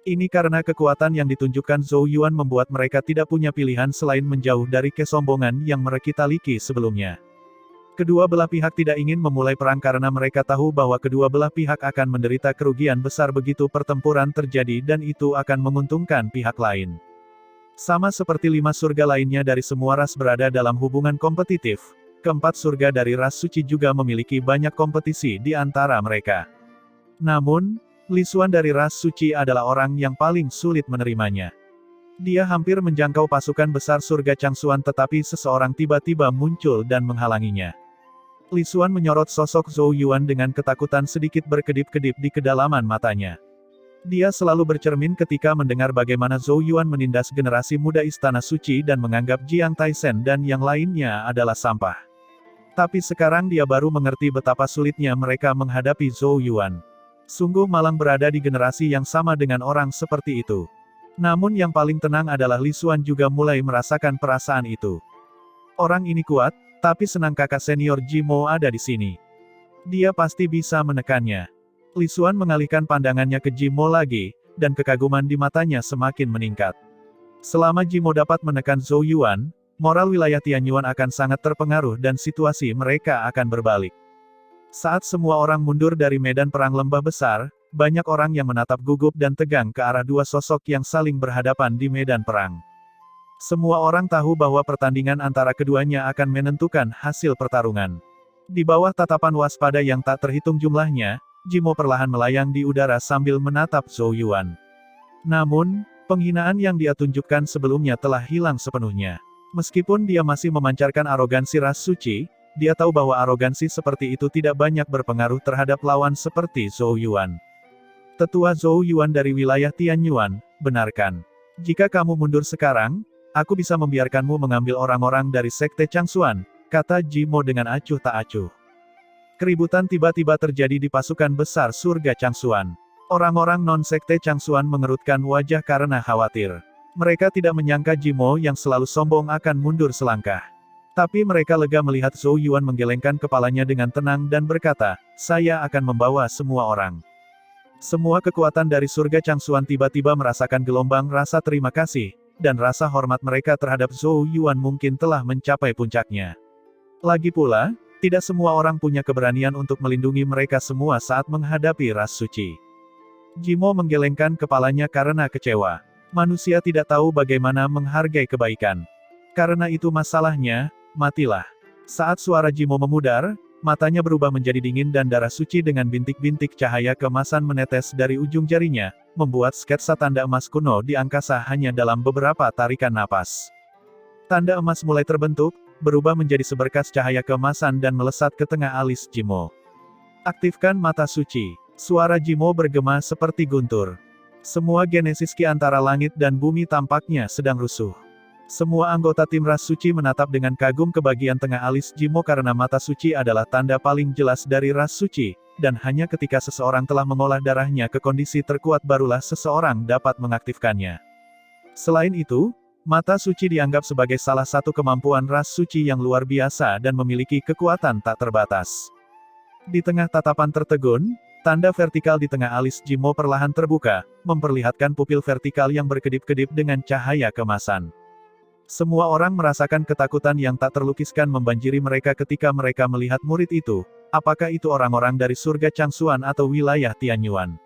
Ini karena kekuatan yang ditunjukkan Zhou Yuan membuat mereka tidak punya pilihan selain menjauh dari kesombongan yang mereka miliki sebelumnya. Kedua belah pihak tidak ingin memulai perang karena mereka tahu bahwa kedua belah pihak akan menderita kerugian besar begitu pertempuran terjadi dan itu akan menguntungkan pihak lain. Sama seperti 5 surga lainnya dari semua ras berada dalam hubungan kompetitif, keempat surga dari ras suci juga memiliki banyak kompetisi di antara mereka. Namun, Li Xuan dari ras suci adalah orang yang paling sulit menerimanya. Dia hampir menjangkau pasukan besar surga Changxuan tetapi seseorang tiba-tiba muncul dan menghalanginya. Li Xuan menyorot sosok Zhou Yuan dengan ketakutan sedikit berkedip-kedip di kedalaman matanya. Dia selalu bercermin ketika mendengar bagaimana Zhou Yuan menindas generasi muda Istana Suci dan menganggap Jiang Taisen dan yang lainnya adalah sampah. Tapi sekarang dia baru mengerti betapa sulitnya mereka menghadapi Zhou Yuan. Sungguh malang berada di generasi yang sama dengan orang seperti itu. Namun yang paling tenang adalah Li Xuan juga mulai merasakan perasaan itu. Orang ini kuat, tapi senang kakak senior Jimo ada di sini. Dia pasti bisa menekannya. Li Xuan mengalihkan pandangannya ke Jimo lagi, dan kekaguman di matanya semakin meningkat. Selama Jimo dapat menekan Zhou Yuan, moral wilayah Tianyuan akan sangat terpengaruh dan situasi mereka akan berbalik. Saat semua orang mundur dari medan perang lembah besar, banyak orang yang menatap gugup dan tegang ke arah dua sosok yang saling berhadapan di medan perang. Semua orang tahu bahwa pertandingan antara keduanya akan menentukan hasil pertarungan. Di bawah tatapan waspada yang tak terhitung jumlahnya, Jimo perlahan melayang di udara sambil menatap Zhou Yuan. Namun, penghinaan yang dia tunjukkan sebelumnya telah hilang sepenuhnya. Meskipun dia masih memancarkan arogansi ras suci, dia tahu bahwa arogansi seperti itu tidak banyak berpengaruh terhadap lawan seperti Zhou Yuan. Tetua Zhou Yuan dari wilayah Tianyuan, benarkan. Jika kamu mundur sekarang, aku bisa membiarkanmu mengambil orang-orang dari Sekte Changxuan, kata Jimo dengan acuh tak acuh. Keributan tiba-tiba terjadi di pasukan besar surga Changxuan. Orang-orang non-Sekte Changxuan mengerutkan wajah karena khawatir. Mereka tidak menyangka Jimo yang selalu sombong akan mundur selangkah. Tapi mereka lega melihat Zhou Yuan menggelengkan kepalanya dengan tenang dan berkata, saya akan membawa semua orang. Semua kekuatan dari surga Changxuan tiba-tiba merasakan gelombang rasa terima kasih, dan rasa hormat mereka terhadap Zhou Yuan mungkin telah mencapai puncaknya. Lagi pula, tidak semua orang punya keberanian untuk melindungi mereka semua saat menghadapi ras suci. Jimo menggelengkan kepalanya karena kecewa. Manusia tidak tahu bagaimana menghargai kebaikan. Karena itu masalahnya, matilah. Saat suara Jimo memudar, matanya berubah menjadi dingin dan darah suci dengan bintik-bintik cahaya keemasan menetes dari ujung jarinya, membuat sketsa tanda emas kuno di angkasa hanya dalam beberapa tarikan napas. Tanda emas mulai terbentuk, berubah menjadi seberkas cahaya keemasan dan melesat ke tengah alis Jimo. Aktifkan mata suci. Suara Jimo bergema seperti guntur. Semua genesis ki antara langit dan bumi tampaknya sedang rusuh. Semua anggota tim ras suci menatap dengan kagum ke bagian tengah alis Jimo karena mata suci adalah tanda paling jelas dari ras suci, dan hanya ketika seseorang telah mengolah darahnya ke kondisi terkuat barulah seseorang dapat mengaktifkannya. Selain itu, mata suci dianggap sebagai salah satu kemampuan ras suci yang luar biasa dan memiliki kekuatan tak terbatas. Di tengah tatapan tertegun, tanda vertikal di tengah alis Jimo perlahan terbuka, memperlihatkan pupil vertikal yang berkedip-kedip dengan cahaya keemasan. Semua orang merasakan ketakutan yang tak terlukiskan membanjiri mereka ketika mereka melihat murid itu, apakah itu orang-orang dari surga Changxuan atau wilayah Tianyuan.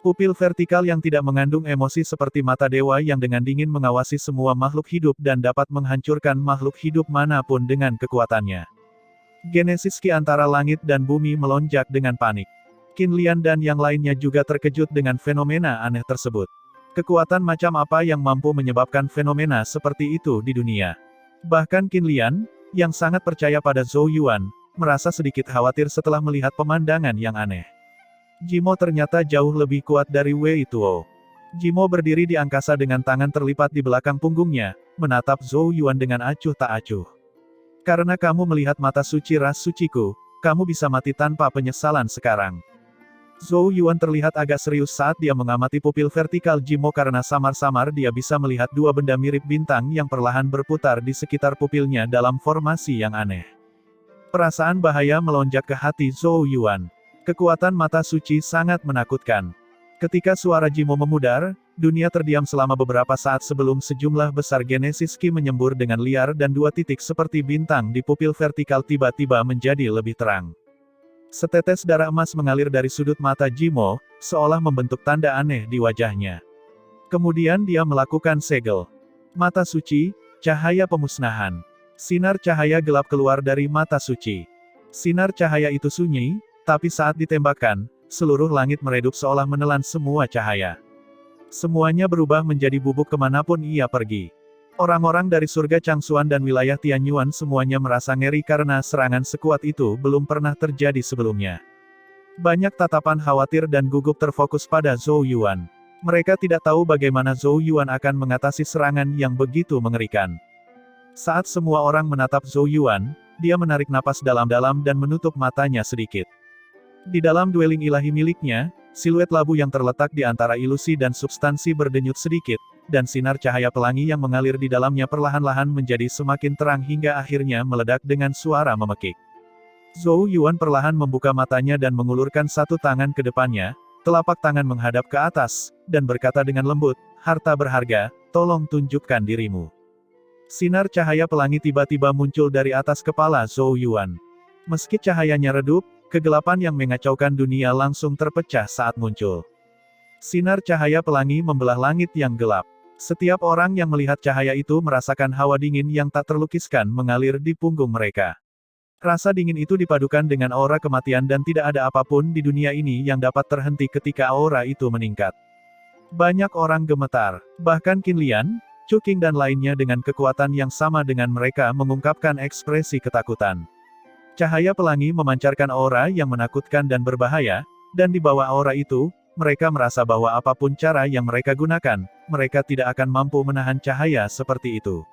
Pupil vertikal yang tidak mengandung emosi seperti mata dewa yang dengan dingin mengawasi semua makhluk hidup dan dapat menghancurkan makhluk hidup manapun dengan kekuatannya. Genesis ki antara langit dan bumi melonjak dengan panik. Qin Lian dan yang lainnya juga terkejut dengan fenomena aneh tersebut. Kekuatan macam apa yang mampu menyebabkan fenomena seperti itu di dunia? Bahkan Qin Lian, yang sangat percaya pada Zhou Yuan, merasa sedikit khawatir setelah melihat pemandangan yang aneh. Jimo ternyata jauh lebih kuat dari Wei Tuo. Jimo berdiri di angkasa dengan tangan terlipat di belakang punggungnya, menatap Zhou Yuan dengan acuh tak acuh. Karena kamu melihat mata suci ras suciku, kamu bisa mati tanpa penyesalan sekarang. Zhou Yuan terlihat agak serius saat dia mengamati pupil vertikal Jimo karena samar-samar dia bisa melihat dua benda mirip bintang yang perlahan berputar di sekitar pupilnya dalam formasi yang aneh. Perasaan bahaya melonjak ke hati Zhou Yuan. Kekuatan mata suci sangat menakutkan. Ketika suara Jimo memudar, dunia terdiam selama beberapa saat sebelum sejumlah besar Genesis Ki menyembur dengan liar dan dua titik seperti bintang di pupil vertikal tiba-tiba menjadi lebih terang. Setetes darah emas mengalir dari sudut mata Jimo, seolah membentuk tanda aneh di wajahnya. Kemudian dia melakukan segel. Mata suci, cahaya pemusnahan. Sinar cahaya gelap keluar dari mata suci. Sinar cahaya itu sunyi, tapi saat ditembakkan, seluruh langit meredup seolah menelan semua cahaya. Semuanya berubah menjadi bubuk kemanapun ia pergi. Orang-orang dari surga Changsuan dan wilayah Tianyuan semuanya merasa ngeri karena serangan sekuat itu belum pernah terjadi sebelumnya. Banyak tatapan khawatir dan gugup terfokus pada Zhou Yuan. Mereka tidak tahu bagaimana Zhou Yuan akan mengatasi serangan yang begitu mengerikan. Saat semua orang menatap Zhou Yuan, dia menarik napas dalam-dalam dan menutup matanya sedikit. Di dalam dueling ilahi miliknya, siluet labu yang terletak di antara ilusi dan substansi berdenyut sedikit, dan sinar cahaya pelangi yang mengalir di dalamnya perlahan-lahan menjadi semakin terang hingga akhirnya meledak dengan suara memekik. Zhou Yuan perlahan membuka matanya dan mengulurkan satu tangan ke depannya, telapak tangan menghadap ke atas, dan berkata dengan lembut, "Harta berharga, tolong tunjukkan dirimu." Sinar cahaya pelangi tiba-tiba muncul dari atas kepala Zhou Yuan. Meski cahayanya redup, kegelapan yang mengacaukan dunia langsung terpecah saat muncul. Sinar cahaya pelangi membelah langit yang gelap. Setiap orang yang melihat cahaya itu merasakan hawa dingin yang tak terlukiskan mengalir di punggung mereka. Rasa dingin itu dipadukan dengan aura kematian dan tidak ada apapun di dunia ini yang dapat terhenti ketika aura itu meningkat. Banyak orang gemetar. Bahkan Qin Lian, Chu Qing dan lainnya dengan kekuatan yang sama dengan mereka mengungkapkan ekspresi ketakutan. Cahaya pelangi memancarkan aura yang menakutkan dan berbahaya, dan di bawah aura itu, mereka merasa bahwa apapun cara yang mereka gunakan, mereka tidak akan mampu menahan cahaya seperti itu.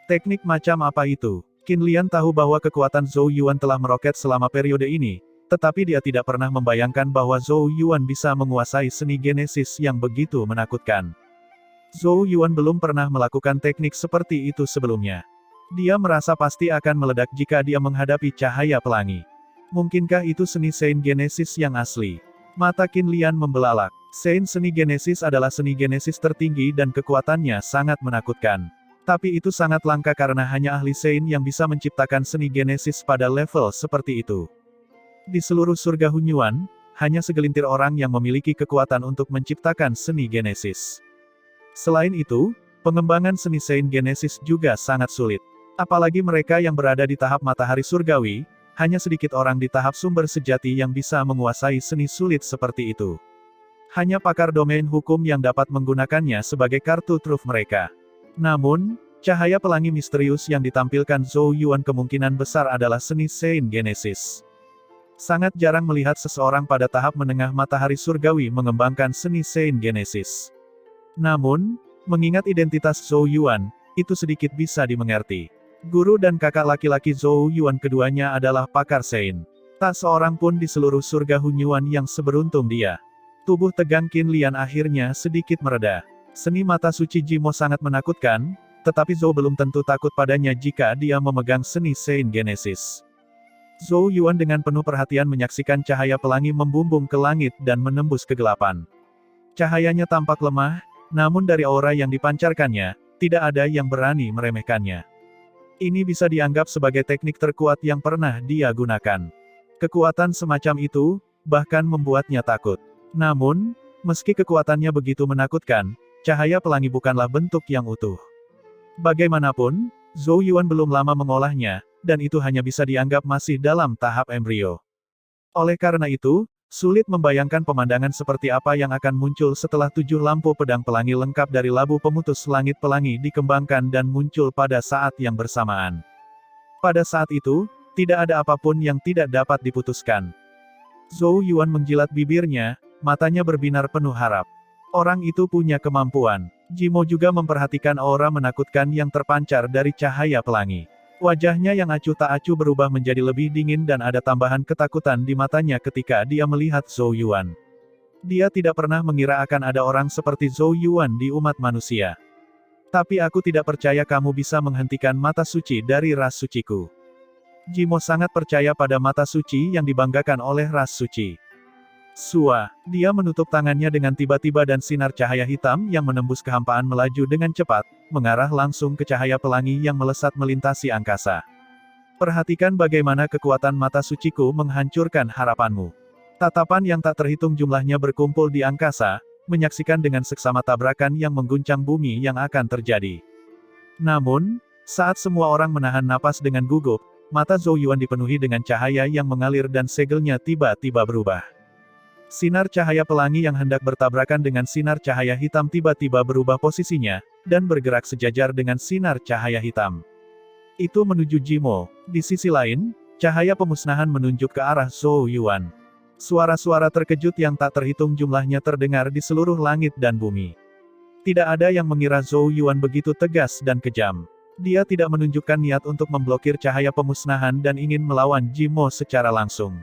Teknik macam apa itu? Qin Lian tahu bahwa kekuatan Zhou Yuan telah meroket selama periode ini, tetapi dia tidak pernah membayangkan bahwa Zhou Yuan bisa menguasai seni Genesis yang begitu menakutkan. Zhou Yuan belum pernah melakukan teknik seperti itu sebelumnya. Dia merasa pasti akan meledak jika dia menghadapi cahaya pelangi. Mungkinkah itu seni Sein Genesis yang asli? Mata Qin Lian membelalak. Sein seni Genesis adalah seni Genesis tertinggi dan kekuatannya sangat menakutkan. Tapi itu sangat langka karena hanya ahli Sein yang bisa menciptakan seni Genesis pada level seperti itu. Di seluruh surga Hunyuan, hanya segelintir orang yang memiliki kekuatan untuk menciptakan seni Genesis. Selain itu, pengembangan seni Sein Genesis juga sangat sulit. Apalagi mereka yang berada di tahap matahari surgawi, hanya sedikit orang di tahap sumber sejati yang bisa menguasai seni sulit seperti itu. Hanya pakar domain hukum yang dapat menggunakannya sebagai kartu truf mereka. Namun, cahaya pelangi misterius yang ditampilkan Zhou Yuan kemungkinan besar adalah seni Sein Genesis. Sangat jarang melihat seseorang pada tahap menengah matahari surgawi mengembangkan seni Sein Genesis. Namun, mengingat identitas Zhou Yuan, itu sedikit bisa dimengerti. Guru dan kakak laki-laki Zhou Yuan keduanya adalah pakar Sein. Tak seorang pun di seluruh surga Hunyuan yang seberuntung dia. Tubuh tegang Qin Lian akhirnya sedikit mereda. Seni mata suci Jimo sangat menakutkan, tetapi Zhou belum tentu takut padanya jika dia memegang seni Sein Genesis. Zhou Yuan dengan penuh perhatian menyaksikan cahaya pelangi membumbung ke langit dan menembus kegelapan. Cahayanya tampak lemah, namun dari aura yang dipancarkannya, tidak ada yang berani meremehkannya. Ini bisa dianggap sebagai teknik terkuat yang pernah dia gunakan. Kekuatan semacam itu, bahkan membuatnya takut. Namun, meski kekuatannya begitu menakutkan, cahaya pelangi bukanlah bentuk yang utuh. Bagaimanapun, Zhou Yuan belum lama mengolahnya, dan itu hanya bisa dianggap masih dalam tahap embrio. Oleh karena itu, sulit membayangkan pemandangan seperti apa yang akan muncul setelah 7 lampu pedang pelangi lengkap dari labu pemutus langit pelangi dikembangkan dan muncul pada saat yang bersamaan. Pada saat itu, tidak ada apapun yang tidak dapat diputuskan. Zhou Yuan menjilat bibirnya, matanya berbinar penuh harap. Orang itu punya kemampuan. Jimo juga memperhatikan aura menakutkan yang terpancar dari cahaya pelangi. Wajahnya yang acuh tak acuh berubah menjadi lebih dingin dan ada tambahan ketakutan di matanya ketika dia melihat Zhou Yuan. Dia tidak pernah mengira akan ada orang seperti Zhou Yuan di umat manusia. Tapi aku tidak percaya kamu bisa menghentikan mata suci dari ras suciku. Jimo sangat percaya pada mata suci yang dibanggakan oleh ras suci. Sua, dia menutup tangannya dengan tiba-tiba dan sinar cahaya hitam yang menembus kehampaan melaju dengan cepat, mengarah langsung ke cahaya pelangi yang melesat melintasi angkasa. Perhatikan bagaimana kekuatan mata suciku menghancurkan harapanmu. Tatapan yang tak terhitung jumlahnya berkumpul di angkasa, menyaksikan dengan seksama tabrakan yang mengguncang bumi yang akan terjadi. Namun, saat semua orang menahan napas dengan gugup, mata Zhou Yuan dipenuhi dengan cahaya yang mengalir dan segelnya tiba-tiba berubah. Sinar cahaya pelangi yang hendak bertabrakan dengan sinar cahaya hitam tiba-tiba berubah posisinya, dan bergerak sejajar dengan sinar cahaya hitam. Itu menuju Jimo. Di sisi lain, cahaya pemusnahan menunjuk ke arah Zhou Yuan. Suara-suara terkejut yang tak terhitung jumlahnya terdengar di seluruh langit dan bumi. Tidak ada yang mengira Zhou Yuan begitu tegas dan kejam. Dia tidak menunjukkan niat untuk memblokir cahaya pemusnahan dan ingin melawan Jimo secara langsung.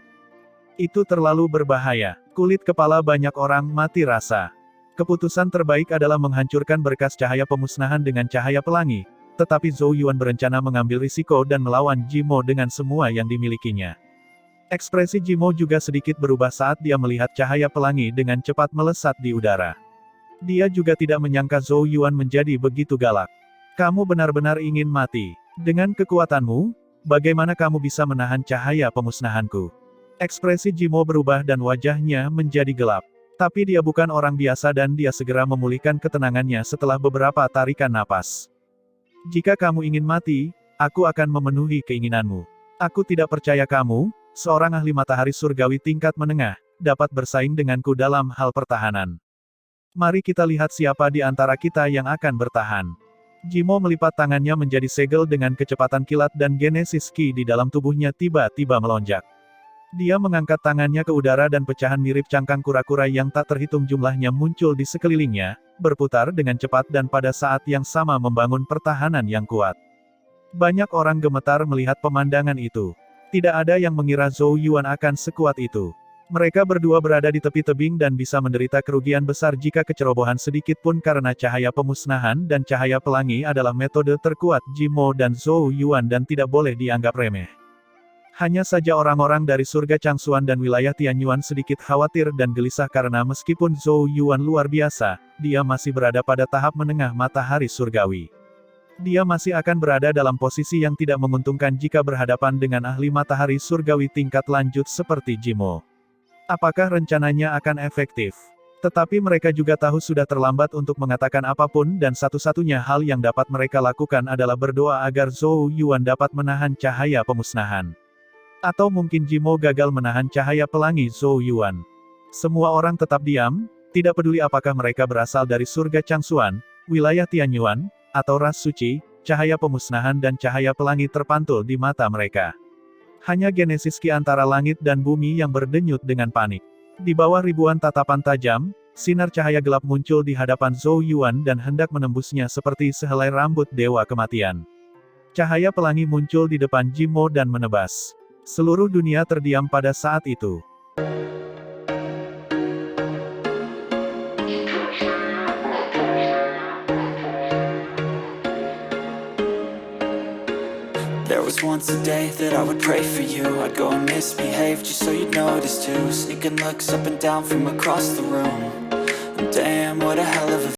Itu terlalu berbahaya. Kulit kepala banyak orang mati rasa. Keputusan terbaik adalah menghancurkan berkas cahaya pemusnahan dengan cahaya pelangi, tetapi Zhou Yuan berencana mengambil risiko dan melawan Jimo dengan semua yang dimilikinya. Ekspresi Jimo juga sedikit berubah saat dia melihat cahaya pelangi dengan cepat melesat di udara. Dia juga tidak menyangka Zhou Yuan menjadi begitu galak. Kamu benar-benar ingin mati. Dengan kekuatanmu, bagaimana kamu bisa menahan cahaya pemusnahanku? Ekspresi Jimo berubah dan wajahnya menjadi gelap. Tapi dia bukan orang biasa dan dia segera memulihkan ketenangannya setelah beberapa tarikan napas. Jika kamu ingin mati, aku akan memenuhi keinginanmu. Aku tidak percaya kamu, seorang ahli matahari surgawi tingkat menengah, dapat bersaing denganku dalam hal pertahanan. Mari kita lihat siapa di antara kita yang akan bertahan. Jimo melipat tangannya menjadi segel dengan kecepatan kilat dan Genesis Ki di dalam tubuhnya tiba-tiba melonjak. Dia mengangkat tangannya ke udara dan pecahan mirip cangkang kura-kura yang tak terhitung jumlahnya muncul di sekelilingnya, berputar dengan cepat dan pada saat yang sama membangun pertahanan yang kuat. Banyak orang gemetar melihat pemandangan itu. Tidak ada yang mengira Zhou Yuan akan sekuat itu. Mereka berdua berada di tepi tebing dan bisa menderita kerugian besar jika kecerobohan sedikit pun karena cahaya pemusnahan dan cahaya pelangi adalah metode terkuat Jimo dan Zhou Yuan dan tidak boleh dianggap remeh. Hanya saja orang-orang dari surga Changsuan dan wilayah Tianyuan sedikit khawatir dan gelisah karena meskipun Zhou Yuan luar biasa, dia masih berada pada tahap menengah matahari surgawi. Dia masih akan berada dalam posisi yang tidak menguntungkan jika berhadapan dengan ahli matahari surgawi tingkat lanjut seperti Jimo. Apakah rencananya akan efektif? Tetapi mereka juga tahu sudah terlambat untuk mengatakan apapun dan satu-satunya hal yang dapat mereka lakukan adalah berdoa agar Zhou Yuan dapat menahan cahaya pemusnahan. Atau mungkin Jimo gagal menahan cahaya pelangi Zhou Yuan. Semua orang tetap diam, tidak peduli apakah mereka berasal dari surga Changsuan, wilayah Tianyuan, atau ras suci, cahaya pemusnahan dan cahaya pelangi terpantul di mata mereka. Hanya Genesis Ki antara langit dan bumi yang berdenyut dengan panik. Di bawah ribuan tatapan tajam, sinar cahaya gelap muncul di hadapan Zhou Yuan dan hendak menembusnya seperti sehelai rambut dewa kematian. Cahaya pelangi muncul di depan Jimo dan menebas. Seluruh dunia terdiam pada saat itu. There was once a day that I would pray for you. I'd go and misbehave just so you'd notice too. Sneaking looks up and down from across the room. And damn, what a hell of a